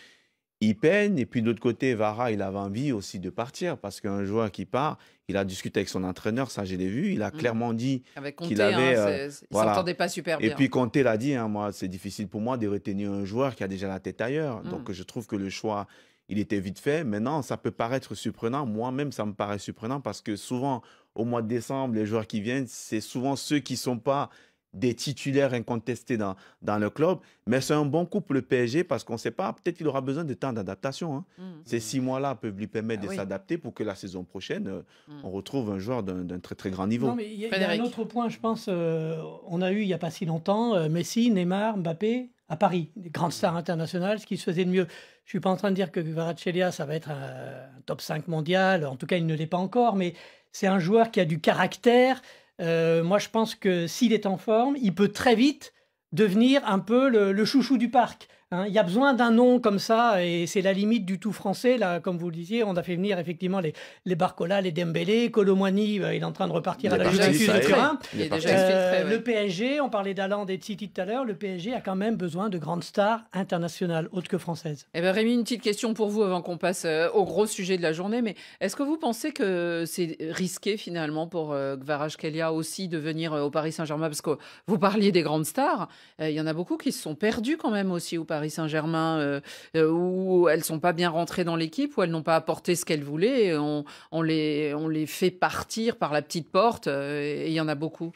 il peine, et puis de l'autre côté, Vara, il avait envie aussi de partir, parce qu'un joueur qui part, il a discuté avec son entraîneur, ça je l'ai vu, il a clairement dit qu'il avait... il s'entendait pas super bien. Et puis Conte l'a dit, moi c'est difficile pour moi de retenir un joueur qui a déjà la tête ailleurs, donc je trouve que le choix, il était vite fait. Maintenant, ça peut paraître surprenant, moi-même ça me paraît surprenant, parce que souvent, au mois de décembre, les joueurs qui viennent, c'est souvent ceux qui ne sont pas des titulaires incontestés dans le club, mais c'est un bon coup pour le PSG parce qu'on ne sait pas, peut-être qu'il aura besoin de temps d'adaptation. Hein. Ces 6 mois-là peuvent lui permettre de s'adapter pour que la saison prochaine, on retrouve un joueur d'un très très grand niveau. Non, mais il y a un autre point, je pense, on a eu il n'y a pas si longtemps Messi, Neymar, Mbappé à Paris, des grandes stars internationales, ce qui se faisait de mieux. Je ne suis pas en train de dire que Kvaratskhelia, ça va être un top 5 mondial, en tout cas il ne l'est pas encore, mais c'est un joueur qui a du caractère. Moi, je pense que s'il est en forme, il peut très vite devenir un peu le chouchou du parc. Hein. Il y a besoin d'un nom comme ça, et c'est la limite du tout français. Là, comme vous le disiez, on a fait venir effectivement les Barcola, les Dembélé, Colomwani, il est en train de repartir à la Juventus de Turin. Le PSG, on parlait d'Haaland et de City tout à l'heure, le PSG a quand même besoin de grandes stars internationales, autres que françaises. Eh bien, Rémi, une petite question pour vous avant qu'on passe au gros sujet de la journée. Mais est-ce que vous pensez que c'est risqué finalement pour Kvaratskhelia aussi de venir au Paris Saint-Germain? Parce que vous parliez des grandes stars, il y en a beaucoup qui se sont perdus quand même aussi au Paris Saint-Germain, où elles ne sont pas bien rentrées dans l'équipe, où elles n'ont pas apporté ce qu'elles voulaient. On les fait partir par la petite porte, et il y en a beaucoup.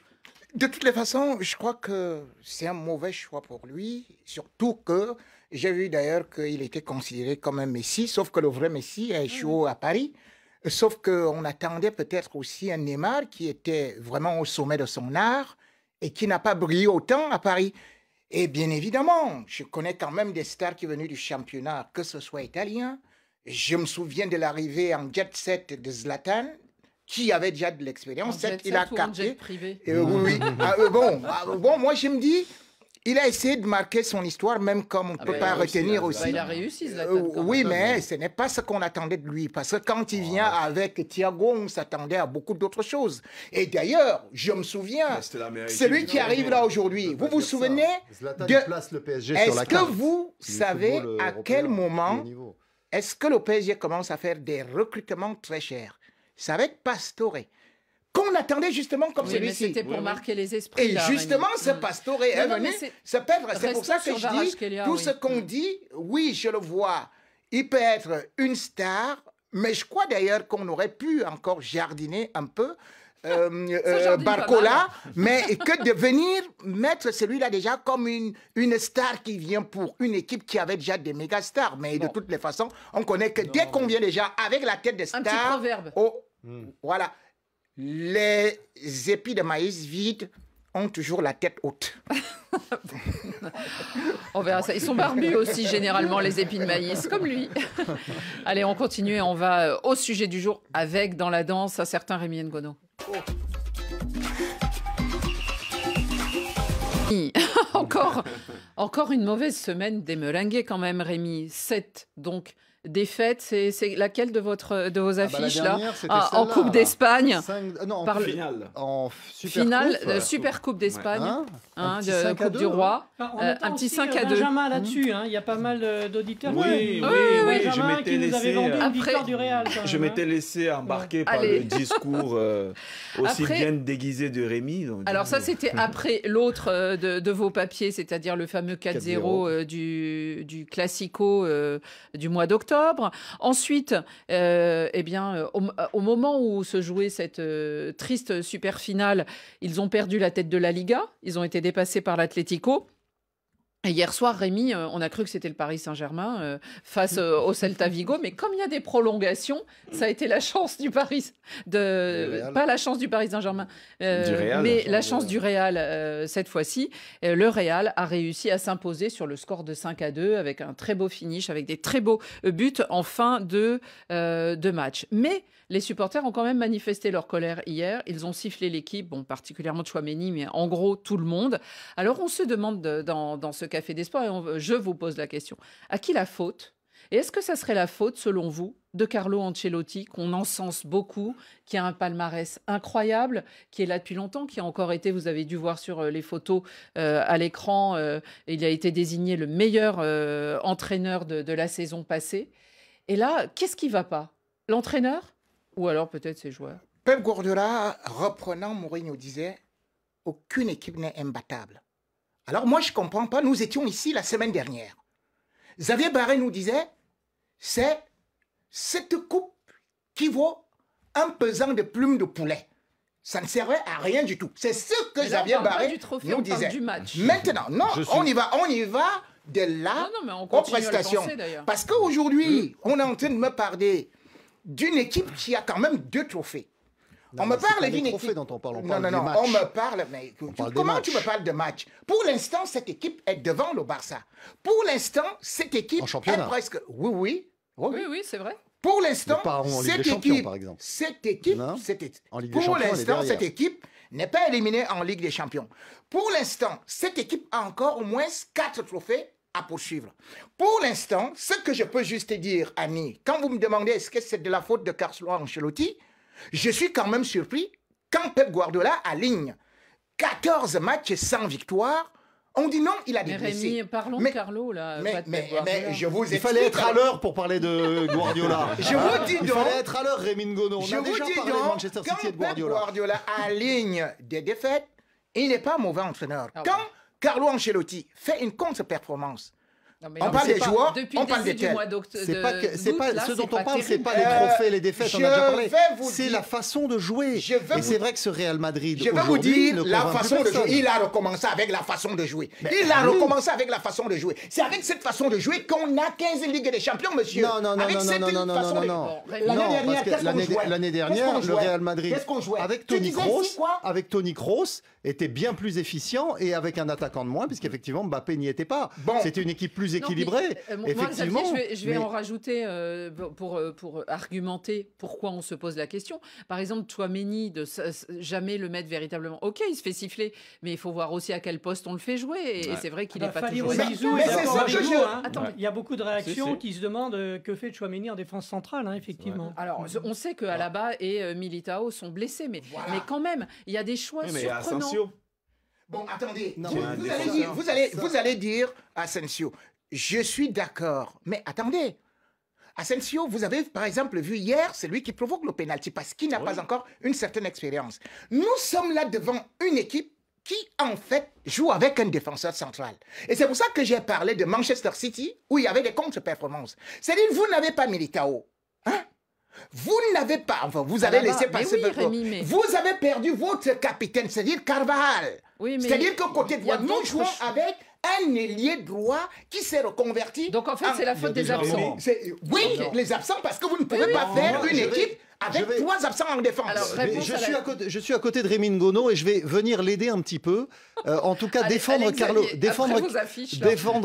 De toutes les façons, je crois que c'est un mauvais choix pour lui, surtout que j'ai vu d'ailleurs qu'il était considéré comme un Messi, sauf que le vrai Messi a échoué à Paris. Sauf qu'on attendait peut-être aussi un Neymar qui était vraiment au sommet de son art et qui n'a pas brillé autant à Paris. Et bien évidemment, je connais quand même des stars qui sont venues du championnat, que ce soit italien. Je me souviens de l'arrivée en jet set de Zlatan, qui avait déjà de l'expérience. Il a capté. Oui. Bon, moi je me dis, il a essayé de marquer son histoire, même comme on ne peut pas retenir aussi. Il a réussi, Zlatan. Oui, mais ce n'est pas ce qu'on attendait de lui. Parce que quand il vient avec Thiago, on s'attendait à beaucoup d'autres choses. Et d'ailleurs, je me souviens, celui qui arrive là aujourd'hui, vous vous souvenez de... Est-ce que vous savez à quel moment est-ce que le PSG commence à faire des recrutements très chers? Ça va être Pastore, qu'on attendait justement comme celui-ci. C'était pour marquer les esprits. Et justement, ce Pastore est venu se perdre. C'est pour ça que je dis, tout ce qu'on dit, oui, je le vois, il peut être une star, mais je crois d'ailleurs qu'on aurait pu encore jardiner un peu Barcola, mais que de venir mettre celui-là déjà comme une star qui vient pour une équipe qui avait déjà des méga stars. Mais de toutes les façons, on connaît que dès qu'on vient déjà avec la tête de star... Un petit proverbe. Voilà. Les épis de maïs vides ont toujours la tête haute. On verra ça. Ils sont barbus aussi, généralement, les épis de maïs, comme lui. Allez, on continue et on va au sujet du jour avec, dans la danse, un certain Rémi Ngono. Encore une mauvaise semaine des Merengues quand même, Rémi. 7, donc. Défaite, c'est laquelle de vos affiches là en Coupe d'Espagne, en Super Coupe d'Espagne, de Coupe du Roi, un petit 5-2. Benjamin là-dessus, il y a pas mal d'auditeurs. Oui, Benjamin qui nous avait vendu une victoire du Real. Je m'étais laissé embarquer par le discours aussi bien déguisé de Rémi. Alors ça, c'était après l'autre de vos papiers, c'est-à-dire le fameux 4-0 du Classico du mois d'octobre. Ensuite, au moment où se jouait cette triste super finale, ils ont perdu la tête de la Liga. Ils ont été dépassés par l'Atlético. Et hier soir, Rémi, on a cru que c'était le Paris Saint-Germain face au Celta Vigo, mais comme il y a des prolongations, ça a été la chance du Paris, pas la chance du Paris Saint-Germain, mais la chance du Real cette fois-ci. Le Real a réussi à s'imposer sur le score de 5-2 avec un très beau finish, avec des très beaux buts en fin de match. Mais les supporters ont quand même manifesté leur colère hier. Ils ont sifflé l'équipe, particulièrement Tchouaméni, mais en gros tout le monde. Alors on se demande dans ce Café des Sports, et je vous pose la question, à qui la faute ? Et est-ce que ça serait la faute, selon vous, de Carlo Ancelotti, qu'on encense beaucoup, qui a un palmarès incroyable, qui est là depuis longtemps, qui a encore été, vous avez dû voir sur les photos à l'écran, il a été désigné le meilleur entraîneur de la saison passée. Et là, qu'est-ce qui ne va pas ? L'entraîneur ? Ou alors peut-être ses joueurs. Pep Guardiola, reprenant Mourinho, disait « Aucune équipe n'est imbattable ». Alors moi, je ne comprends pas. Nous étions ici la semaine dernière. Xavier Barré nous disait « C'est cette coupe qui vaut un pesant de plumes de poulet ». Ça ne servait à rien du tout. C'est ce que Xavier Barré nous disait. Du match. Maintenant, non, on y va de là aux prestations. Parce qu'aujourd'hui, on est en train de me parler d'une équipe qui a quand même 2 trophées. Non, on me parle d'une équipe dont on parle. Non, on me parle. Mais comment tu me parles de match? Pour l'instant, cette équipe est devant le Barça. Pour l'instant, cette équipe est presque. Oui, c'est vrai. Pour l'instant, cette équipe n'est pas éliminée en Ligue des Champions. Pour l'instant, cette équipe a encore au moins 4 trophées à poursuivre. Pour l'instant, ce que je peux juste dire, Annie, quand vous me demandez est-ce que c'est de la faute de Carlo Ancelotti, je suis quand même surpris quand Pep Guardiola aligne 14 matchs sans victoire. On dit non, il a des blessés. Rémi, parlons de Carlo, là. Mais je vous explique. Il fallait être à l'heure pour parler de Guardiola. Je vous dis donc. Il fallait être à l'heure, Rémi Ngono. On a déjà parlé de Manchester City et de Guardiola. Quand Pep Guardiola aligne des défaites, il n'est pas un mauvais entraîneur. Quand Carlo Ancelotti fait une contre-performance, on parle des joueurs, on parle des tels. Ce dont on parle, c'est pas les trophées, les défaites, on a déjà parlé. C'est la façon de jouer. Et c'est vrai que ce Real Madrid, je vais vous dire la façon de jouer. Il a recommencé avec la façon de jouer. C'est avec cette façon de jouer qu'on a 15 Ligues des Champions, monsieur. Non. L'année dernière, le Real Madrid, avec Toni Kroos, était bien plus efficient et avec un attaquant de moins, puisqu'effectivement Mbappé n'y était pas. C'était une équipe plus équilibrée. Effectivement. Moi, je vais en rajouter pour argumenter pourquoi on se pose la question. Par exemple, Tchouaméni, de jamais le mettre véritablement. Ok, il se fait siffler, mais il faut voir aussi à quel poste on le fait jouer. Et c'est vrai qu'il n'est pas toujours. Il y a beaucoup de réactions qui se demandent que fait Tchouaméni en défense centrale, effectivement. Alors, on sait que Alaba et Militao sont blessés, mais quand même, il y a des choix surprenants. Bon, attendez, vous allez dire Asensio, je suis d'accord, mais attendez. Asensio, vous avez par exemple vu hier, c'est lui qui provoque le pénalty parce qu'il n'a pas encore une certaine expérience. Nous sommes là devant une équipe qui en fait joue avec un défenseur central. Et c'est pour ça que j'ai parlé de Manchester City où il y avait des contre-performances. C'est-à-dire vous n'avez pas Militao. Vous n'avez pas, enfin, vous avez laissé passer vous avez perdu votre capitaine, c'est-à-dire Carvajal. C'est-à-dire que côté droit, nous jouons avec un ailier droit qui s'est reconverti. Donc en fait, c'est la faute des absents. Les absents, parce que vous ne pouvez pas faire une équipe avec 3 absents en défense. Alors, je suis à côté de Rémi Ngono et je vais venir l'aider un petit peu. En tout cas, défendre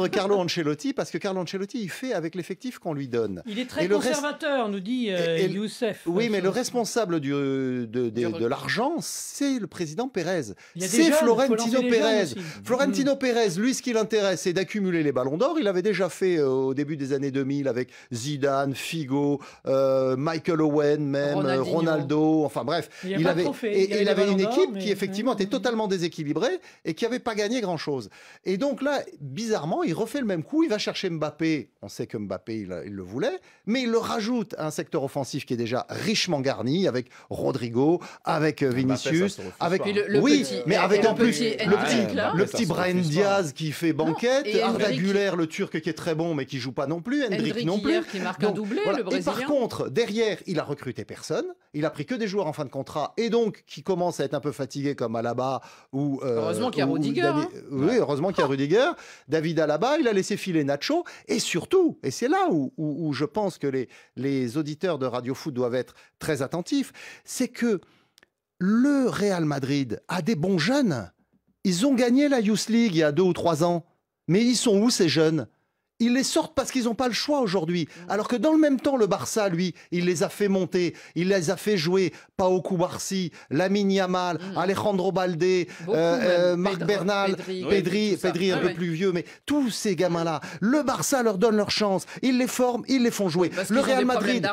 Carlo Ancelotti, parce que Carlo Ancelotti, il fait avec l'effectif qu'on lui donne. Il est très conservateur, nous dit Youssef. Oui, mais le responsable de l'argent, c'est le président Pérez. C'est Florentino Pérez. Florentino Pérez, lui, ce qui l'intéresse, c'est d'accumuler les ballons d'or. Il avait déjà fait au début des années 2000 avec Zidane, Figo, Michael Owen, même Ronaldo. Enfin bref, il avait une équipe qui effectivement était totalement déséquilibrée et qui n'avait pas gagné grand-chose. Et donc là, bizarrement, il refait le même coup. Il va chercher Mbappé. On sait que Mbappé, il le voulait, mais il le rajoute à un secteur offensif qui est déjà richement garni avec Rodrigo, avec Vinicius, avec avec en plus le petit Brahim Diaz qui fait banquette, Arda Güler, le Turc qui est très bon mais qui joue pas non plus, Endrick non plus, qui marque un doublé, le Brésilien. Et par contre, derrière, il a recruté personne, il a pris que des joueurs en fin de contrat et donc qui commencent à être un peu fatigués comme Alaba ou heureusement qu'il y a Rudiger. Oui, heureusement qu'il y a Rudiger. David Alaba, il a laissé filer Nacho et surtout, et c'est là où je pense que les auditeurs de Radio Foot doivent être très attentifs, c'est que le Real Madrid a des bons jeunes. Ils ont gagné la Youth League il y a 2 ou 3 ans. Mais ils sont où ces jeunes ? Ils les sortent parce qu'ils n'ont pas le choix aujourd'hui. Alors que dans le même temps, le Barça, lui, il les a fait monter, il les a fait jouer. Pau Cubarsí, Lamine Yamal, Alejandro Balde, Marc Bernal, Pedri un peu plus vieux, mais tous ces gamins-là, le Barça leur donne leur chance. Ils les forment, ils les font jouer. Parce le Real Madrid,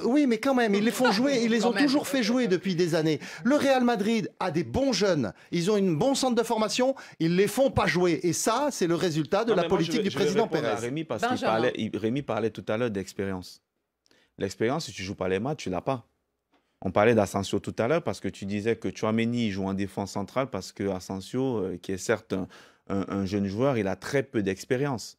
oui, mais quand même, ils les font jouer, ils les ont toujours fait jouer depuis des années. Le Real Madrid a des bons jeunes, ils ont une bon centre de formation, ils les font pas jouer. Et ça, c'est le résultat de la politique du président Pérez. Rémi, parce Rémi parlait tout à l'heure d'expérience. L'expérience, si tu joues pas les matchs, tu l'as pas. On parlait d'Asensio tout à l'heure parce que tu disais que Tchouaméni joue en défense centrale parce que Asensio, qui est certes un jeune joueur, il a très peu d'expérience.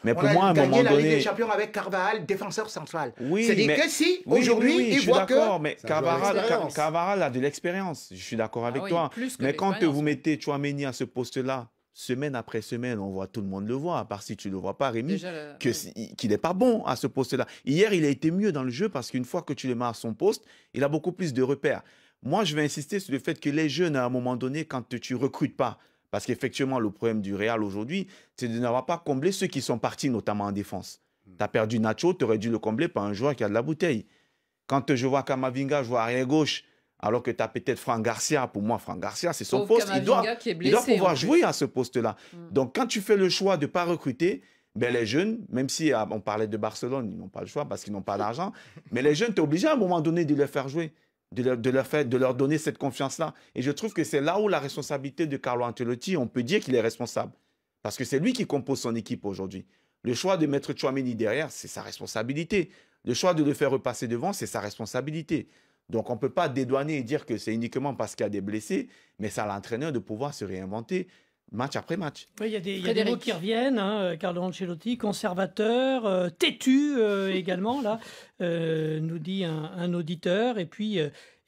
Mais pour moi, à un moment donné, la Ligue des Champions avec Carvajal, défenseur central. Oui, c'est-à-dire que si aujourd'hui il voit que. Mais Carvajal a de l'expérience. Je suis d'accord avec toi. Mais quand vous mettez Tchouaméni à ce poste-là, semaine après semaine, on voit, tout le monde le voit, à part si tu ne le vois pas, Rémi, qu'il n'est pas bon à ce poste-là. Hier, il a été mieux dans le jeu parce qu'une fois que tu le mets à son poste, il a beaucoup plus de repères. Moi, je vais insister sur le fait que les jeunes, à un moment donné, quand tu ne recrutes pas, parce qu'effectivement, le problème du Real aujourd'hui, c'est de n'avoir pas comblé ceux qui sont partis, notamment en défense. Tu as perdu Nacho, tu aurais dû le combler par un joueur qui a de la bouteille. Quand je vois Camavinga jouer arrière gauche, alors que tu as peut-être Franck Garcia. Pour moi, Franck Garcia, c'est son poste. Il doit pouvoir jouer à ce poste-là. Donc, quand tu fais le choix de ne pas recruter, ben, les jeunes, même si on parlait de Barcelone, ils n'ont pas le choix parce qu'ils n'ont pas d'argent, mais les jeunes, tu es obligé à un moment donné de les faire jouer, de leur donner cette confiance-là. Et je trouve que c'est là où la responsabilité de Carlo Ancelotti, on peut dire qu'il est responsable. Parce que c'est lui qui compose son équipe aujourd'hui. Le choix de mettre Tchouaméni derrière, c'est sa responsabilité. Le choix de le faire repasser devant, c'est sa responsabilité. Donc, on ne peut pas dédouaner et dire que c'est uniquement parce qu'il y a des blessés, mais c'est à l'entraîneur de pouvoir se réinventer match après match. Oui, il y a des mots qui reviennent. Carlo Ancelotti, conservateur, têtu également, là, nous dit un auditeur. Et puis,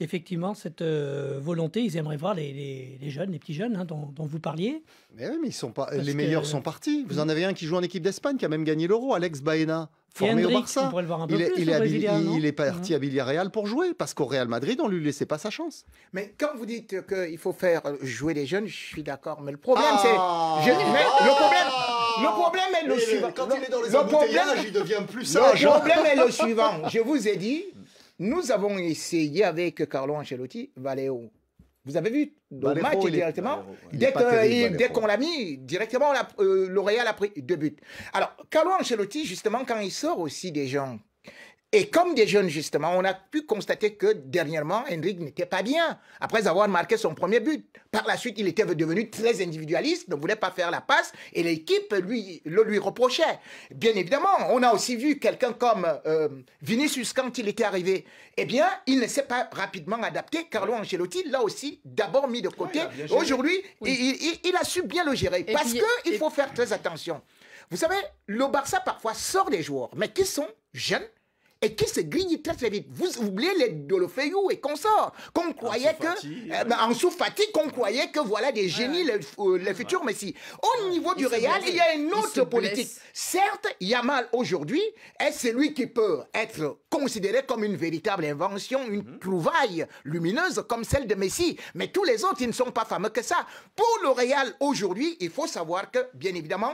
effectivement, cette volonté, ils aimeraient voir les jeunes, les petits jeunes dont vous parliez. Mais oui, mais ils sont pas, les meilleurs sont partis. Vous en avez un qui joue en équipe d'Espagne, qui a même gagné l'Euro, Alex Baena. Formé au Barça. Il est parti à Villarreal pour jouer, parce qu'au Real Madrid, on ne lui laissait pas sa chance. Mais quand vous dites qu'il faut faire jouer les jeunes, je suis d'accord. Mais le problème, le problème est le suivant. Quand il est dans les embouteillages, il devient plus sage. Le problème est le suivant. Je vous ai dit, nous avons essayé avec Carlo Ancelotti, Valeo. Vous avez vu le match directement, dès qu'on l'a mis, directement, le Real a pris 2 buts. Alors, Carlo Ancelotti, justement, quand il sort aussi des gens, et comme des jeunes, justement, on a pu constater que dernièrement, Endrick n'était pas bien, après avoir marqué son premier but. Par la suite, il était devenu très individualiste, ne voulait pas faire la passe, et l'équipe le lui reprochait. Bien évidemment, on a aussi vu quelqu'un comme Vinicius, quand il était arrivé, eh bien, il ne s'est pas rapidement adapté. Carlo Ancelotti l'a aussi d'abord mis de côté. Aujourd'hui, il a su bien le gérer, parce qu'il faut faire très attention. Vous savez, le Barça parfois sort des joueurs, mais qui sont jeunes, et qui se grille très très vite. Vous oubliez les Deulofeu et consorts, qu'on croyait Ansu Fati, qu'on croyait que voilà des génies, les futurs Messi. Au niveau du Real, il y a une autre politique. Certes, Yamal aujourd'hui est celui qui peut être considéré comme une véritable invention, une trouvaille lumineuse comme celle de Messi. Mais tous les autres, ils ne sont pas fameux que ça. Pour le Real aujourd'hui, il faut savoir que, bien évidemment,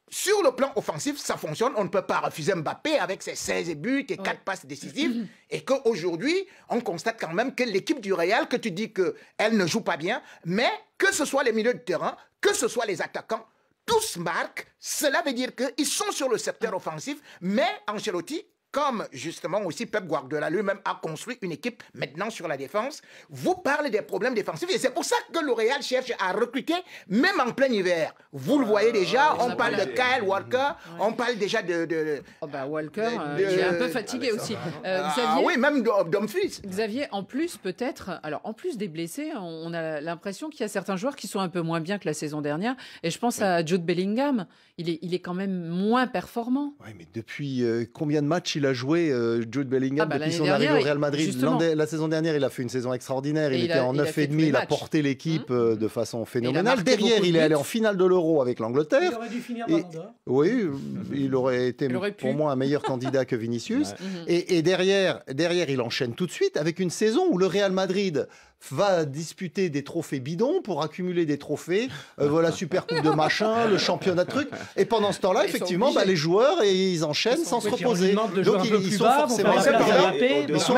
sur le plan offensif, ça fonctionne. On ne peut pas refuser Mbappé avec ses 16 buts et 4 passes décisives. Et qu'aujourd'hui, on constate quand même que l'équipe du Real, que tu dis qu'elle ne joue pas bien, mais que ce soit les milieux de terrain, que ce soit les attaquants, tous marquent. Cela veut dire qu'ils sont sur le secteur offensif, mais Ancelotti, comme justement aussi Pep Guardiola lui-même a construit une équipe maintenant sur la défense, vous parlez des problèmes défensifs. Et c'est pour ça que le Real cherche à recruter, même en plein hiver. Vous le voyez déjà, on parle de Kyle Walker, on parle déjà de Walker, il est un peu fatigué aussi. Xavier, oui, même Dumfries. Xavier, en plus peut-être, alors en plus des blessés, on a l'impression qu'il y a certains joueurs qui sont un peu moins bien que la saison dernière. Et je pense à Jude Bellingham, il est quand même moins performant. Oui, mais depuis combien de matchs il a joué Jude Bellingham depuis son arrivée au Real Madrid? La saison dernière, il a fait une saison extraordinaire. Il était en 9,5. Il a porté l'équipe de façon phénoménale. Derrière, il est allé en finale de l'Euro avec l'Angleterre. Il aurait dû finir Ballon d'Or. Oui, il aurait été pour moi un meilleur candidat que Vinicius. Et derrière, il enchaîne tout de suite avec une saison où le Real Madrid va disputer des trophées bidons pour accumuler des trophées, la Super Coupe de machin, le championnat de trucs. Et pendant ce temps-là, effectivement, les joueurs, ils enchaînent sans se reposer. Donc ils sont forcément un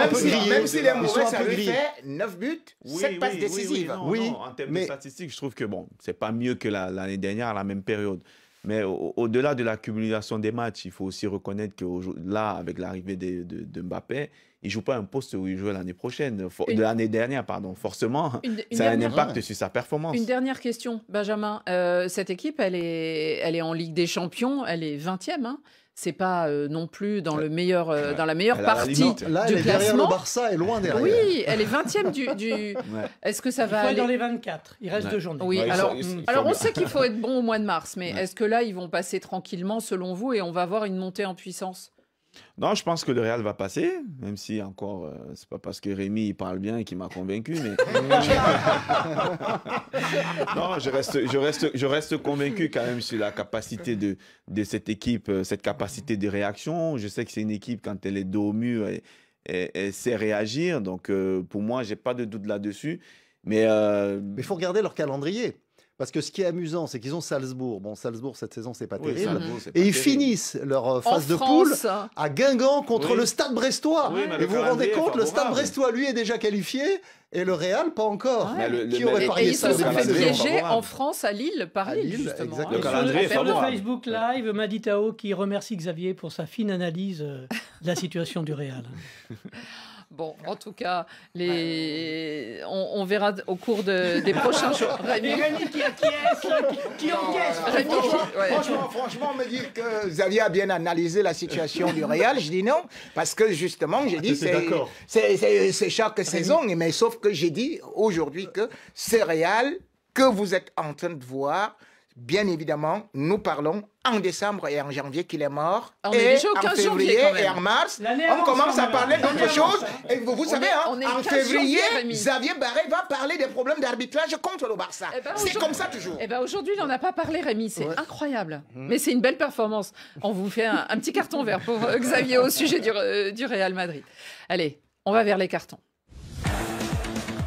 peu grillés. Même si les mauvais, ça lui fait 9 buts, 7 passes décisives. En termes de statistiques, je trouve que c'est pas mieux que l'année dernière à la même période. Mais au-delà de l'accumulation des matchs, il faut aussi reconnaître que là, avec l'arrivée de Mbappé, il ne joue pas un poste où il jouait l'année prochaine, de l'année dernière, pardon. Forcément, ça a un impact sur sa performance. Une dernière question, Benjamin. Cette équipe, elle est en Ligue des Champions, elle est 20e. Hein. C'est pas non plus dans le meilleur, dans la meilleure partie du là, elle est classement. Derrière le Barça et loin derrière. Oui, elle est 20e du... Est-ce que ça va aller... dans les 24. Il reste 2 journées. Oui, alors on sait qu'il faut être bon au mois de mars, mais est-ce que là, ils vont passer tranquillement, selon vous, et on va avoir une montée en puissance? Non, je pense que le Real va passer, même si encore, c'est pas parce que Rémi il parle bien qu'il m'a convaincu, mais non, je reste convaincu quand même sur la capacité de cette équipe, cette capacité de réaction. Je sais que c'est une équipe quand elle est dos au mur, elle sait réagir, donc pour moi, j'ai pas de doute là-dessus. Mais il faut regarder leur calendrier. Parce que ce qui est amusant, c'est qu'ils ont Salzbourg. Bon, Salzbourg, cette saison, c'est pas terrible. Et ils finissent leur phase de poule à Guingamp contre le Stade Brestois. Et vous vous rendez compte, le Stade Brestois, lui, est déjà qualifié et le Real, pas encore. Qui aurait parié ça? Ils se sont fait piéger en France, à Lille, par Lille, justement. Le calendrier est sur le favorable. Facebook Live, Madi Tao qui remercie Xavier pour sa fine analyse de la situation du Real. Bon, en tout cas, on verra au cours des prochains jours. Rémi qui acquiesce, qui encaisse. Franchement, on me dit que Xavier a bien analysé la situation du Real. Je dis non, parce que justement, j'ai dit c'est chaque saison. Mais sauf que j'ai dit aujourd'hui que ce Real que vous êtes en train de voir, bien évidemment, nous parlons en décembre et en janvier qu'il est mort. Et en février et en mars, on commence à parler d'autres choses. Et vous savez, en février, Xavier Barré va parler des problèmes d'arbitrage contre le Barça. C'est comme ça toujours. Aujourd'hui, il n'en a pas parlé, Rémi. C'est incroyable. Mais c'est une belle performance. On vous fait un petit carton vert pour Xavier au sujet du Real Madrid. Allez, on va vers les cartons.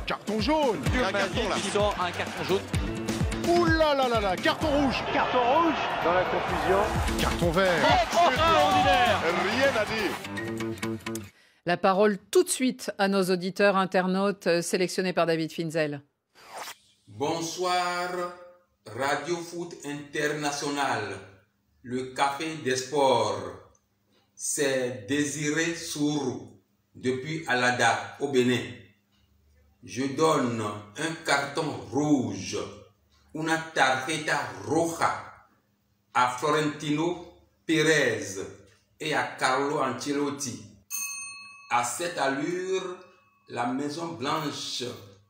Carton jaune. Un carton là. Qui sort un carton jaune. Ouh là là là là, carton rouge. Carton rouge. Dans la confusion. Carton vert. Extraordinaire. Rien à dire. La parole tout de suite à nos auditeurs internautes sélectionnés par David Finzel. Bonsoir, Radio Foot International, le café des sports. C'est Désiré Sourou, depuis Alada, au Bénin. Je donne un carton rouge, una tarjeta roja, à Florentino Pérez et à Carlo Ancelotti. À cette allure, la Maison Blanche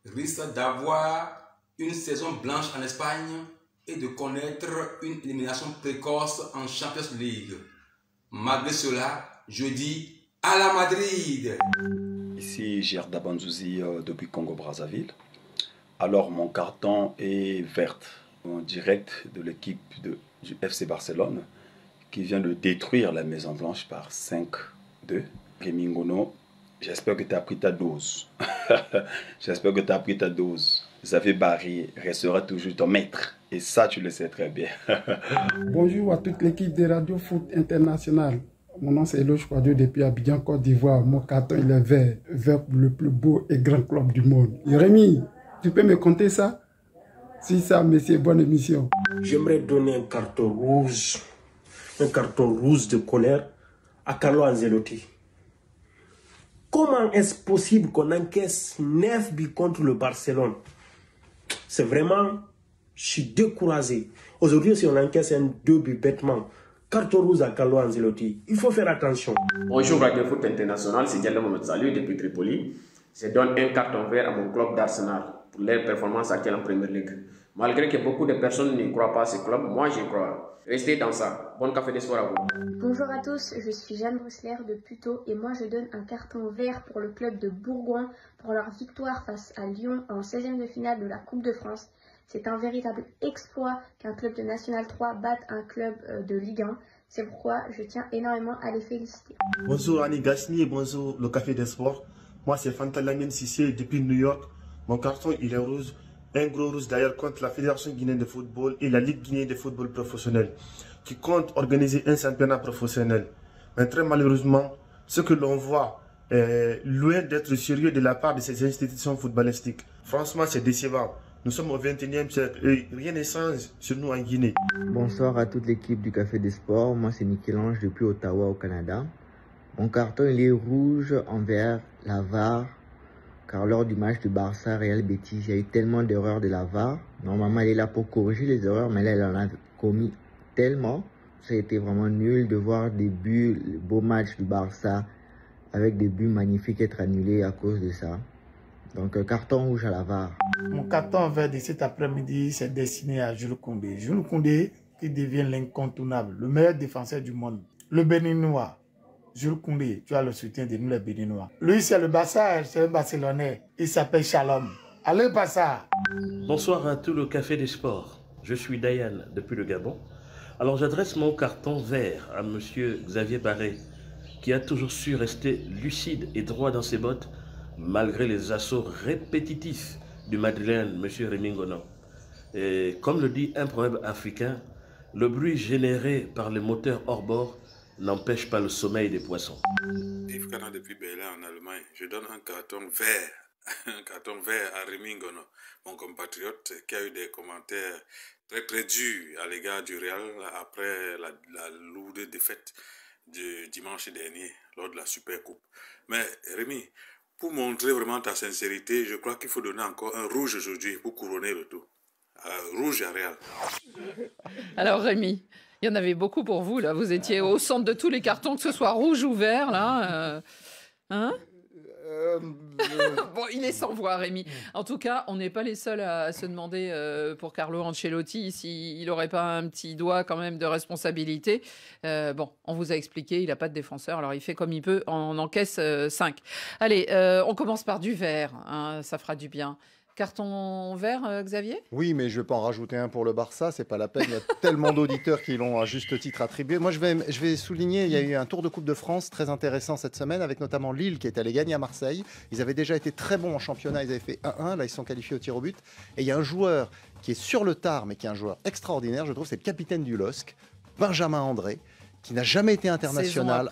risque d'avoir une saison blanche en Espagne et de connaître une élimination précoce en Champions League. Malgré cela, je dis à la Madrid. Ici Gerda Banzouzi depuis Congo-Brazzaville. Alors mon carton est vert en direct de l'équipe du FC Barcelone qui vient de détruire la Maison Blanche par 5-2. Rémi Ngono, j'espère que tu as pris ta dose. J'espère que tu as pris ta dose. Xavier Barry restera toujours ton maître. Et ça, tu le sais très bien. Bonjour à toute l'équipe de Radio Foot International. Mon nom c'est Eloge Kouadio depuis Abidjan, Côte d'Ivoire. Mon carton il est vert. Vert pour le plus beau et grand club du monde. Rémi, tu peux me compter ça? Si ça, monsieur, bonne émission. J'aimerais donner un carton rouge de colère à Carlo Ancelotti. Comment est-ce possible qu'on encaisse 9 buts contre le Barcelone? C'est vraiment, je suis découragé. Aujourd'hui, si on encaisse 2 buts bêtement, carton rouge à Carlo Ancelotti, il faut faire attention. Bonjour Radio Foot International, c'est Diallo Mohamed Salou depuis Tripoli. Je donne un carton vert à mon club d'Arsenal pour leur performance actuelle en Premier League. Malgré que beaucoup de personnes n'y croient pas à ce club, moi j'y crois. Restez dans ça. Bon café d'espoir à vous. Bonjour à tous, je suis Jeanne Brusselaire de Puteaux et moi je donne un carton vert pour le club de Bourgoin pour leur victoire face à Lyon en 16e de finale de la Coupe de France. C'est un véritable exploit qu'un club de National 3 batte un club de Ligue 1. C'est pourquoi je tiens énormément à les féliciter. Bonjour Annie Gasni et bonjour le Café des Sports. Moi c'est Fanta Lamine Sissé depuis New York. Mon carton il est rouge. Un gros rouge d'ailleurs contre la Fédération guinéenne de football et la Ligue guinéenne de football professionnel qui compte organiser un championnat professionnel. Mais très malheureusement, ce que l'on voit est loin d'être sérieux de la part de ces institutions footballistiques. Franchement, c'est décevant. Nous sommes au 21e siècle et rien ne change sur nous en Guinée. Bonsoir à toute l'équipe du Café des Sports. Moi, c'est Michel-Ange depuis Ottawa au Canada. Mon carton, il est rouge envers la VAR. Car lors du match du Barça-Real Betis, il y a eu tellement d'erreurs de la VAR. Normalement, elle est là pour corriger les erreurs, mais là, elle en a commis tellement. Ça a été vraiment nul de voir des buts, le beau match du Barça, avec des buts magnifiques être annulés à cause de ça. Donc, carton rouge à la VAR. Mon carton vert de cet après-midi, c'est destiné à Jules Koundé. Jules Koundé qui devient l'incontournable, le meilleur défenseur du monde. Le Béninois. Jules Koundé, tu as le soutien de nous les Béninois. Lui, c'est le Barça, c'est un Barcelonais. Il s'appelle Shalom. Allez, Barça! Bonsoir à tout le Café des Sports. Je suis Dayan depuis le Gabon. Alors, j'adresse mon carton vert à monsieur Xavier Barré, qui a toujours su rester lucide et droit dans ses bottes, malgré les assauts répétitifs du Madrilène, monsieur Rémi Ngono. Et comme le dit un proverbe africain, le bruit généré par les moteurs hors bord n'empêche pas le sommeil des poissons. Yves Cana depuis Berlin en Allemagne. Je donne un carton vert à Rémi Ngono, mon compatriote qui a eu des commentaires très durs à l'égard du Real après la lourde défaite du dimanche dernier lors de la Super Coupe. Mais Rémi, pour montrer vraiment ta sincérité, je crois qu'il faut donner encore un rouge aujourd'hui pour couronner le tout. Rouge à Real. Alors Rémi, il y en avait beaucoup pour vous, là. Vous étiez au centre de tous les cartons, que ce soit rouge ou vert, là. Hein Bon, il est sans voix, Rémi. En tout cas, on n'est pas les seuls à se demander pour Carlo Ancelotti s'il n'aurait pas un petit doigt quand même de responsabilité. Bon, on vous a expliqué, il n'a pas de défenseur, alors il fait comme il peut, on encaisse 5. Allez, on commence par du vert, hein, ça fera du bien. Carton vert, Xavier? Oui, mais je vais pas en rajouter un pour le Barça, c'est pas la peine. Il y a tellement d'auditeurs qui l'ont à juste titre attribué. Moi, je vais souligner, il y a eu un tour de Coupe de France très intéressant cette semaine, avec notamment Lille qui est allé gagner à Marseille. Ils avaient déjà été très bons en championnat, ils avaient fait 1-1, là ils sont qualifiés au tir au but. Et il y a un joueur qui est sur le tard, mais qui est un joueur extraordinaire, je trouve, c'est le capitaine du LOSC, Benjamin André, qui n'a jamais été international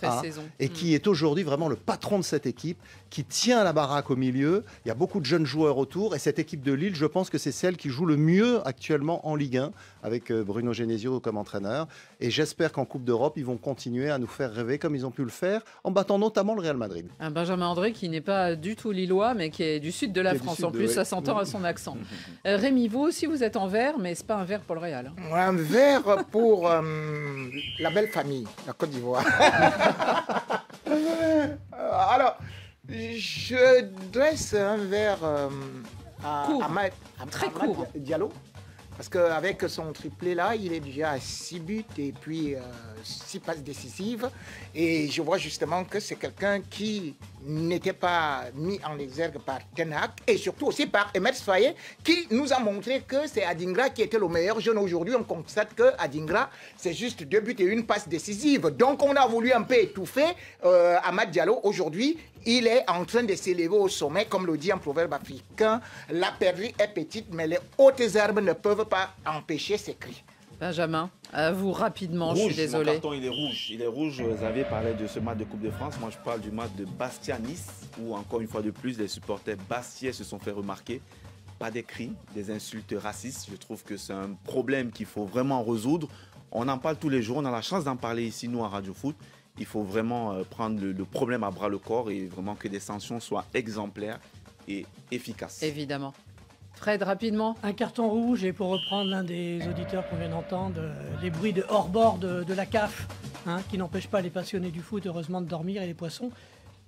et qui est aujourd'hui vraiment le patron de cette équipe, qui tient la baraque au milieu. Il y a beaucoup de jeunes joueurs autour et cette équipe de Lille, je pense que c'est celle qui joue le mieux actuellement en Ligue 1 avec Bruno Genesio comme entraîneur. Et j'espère qu'en Coupe d'Europe, ils vont continuer à nous faire rêver comme ils ont pu le faire en battant notamment le Real Madrid. Un Benjamin André qui n'est pas du tout lillois, mais qui est du sud de la France. En plus, ça s'entend à son accent. Rémi, vous aussi, vous êtes en vert, mais c'est pas un vert pour le Real. Un vert pour la belle famille, la Côte d'Ivoire. Alors, je dresse un verre à très court. Diallo, Parce qu'avec son triplé là, il est déjà à 6 buts et puis 6 passes décisives. Et je vois justement que c'est quelqu'un qui n'était pas mis en exergue par Ten Hag et surtout aussi par Emerse Faé qui nous a montré que c'est Adingra qui était le meilleur jeune. Aujourd'hui, on constate que Adingra, c'est juste 2 buts et 1 passe décisive. Donc on a voulu un peu étouffer Amad Diallo. Aujourd'hui, il est en train de s'élever au sommet, comme le dit un proverbe africain. La perdrix est petite, mais les hautes herbes ne peuvent pas empêcher ses cris. Benjamin, à vous rapidement, rouge, je suis désolé. Mon carton, il est rouge. Il est rouge. Xavier parlait de ce match de Coupe de France. Moi, je parle du match de Bastia-Nice, où encore une fois de plus, les supporters bastiais se sont fait remarquer. Pas des cris, des insultes racistes. Je trouve que c'est un problème qu'il faut vraiment résoudre. On en parle tous les jours. On a la chance d'en parler ici, nous, à Radio Foot. Il faut vraiment prendre le problème à bras le corps et vraiment que des sanctions soient exemplaires et efficaces. Évidemment. Fred, rapidement. Un carton rouge, et pour reprendre l'un des auditeurs qu'on vient d'entendre, les bruits de hors-bord de la CAF, qui n'empêchent pas les passionnés du foot, heureusement, de dormir, et les poissons.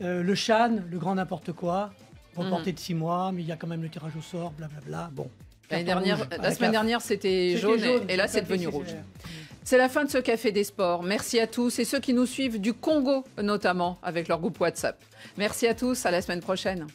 Le Chan, le grand n'importe quoi, reporté de 6 mois, mais il y a quand même le tirage au sort, blablabla. Bon. La semaine dernière, c'était jaune, et là, c'est devenu rouge. C'est la fin de ce Café des Sports. Merci à tous et ceux qui nous suivent du Congo, notamment, avec leur groupe WhatsApp. Merci à tous, à la semaine prochaine.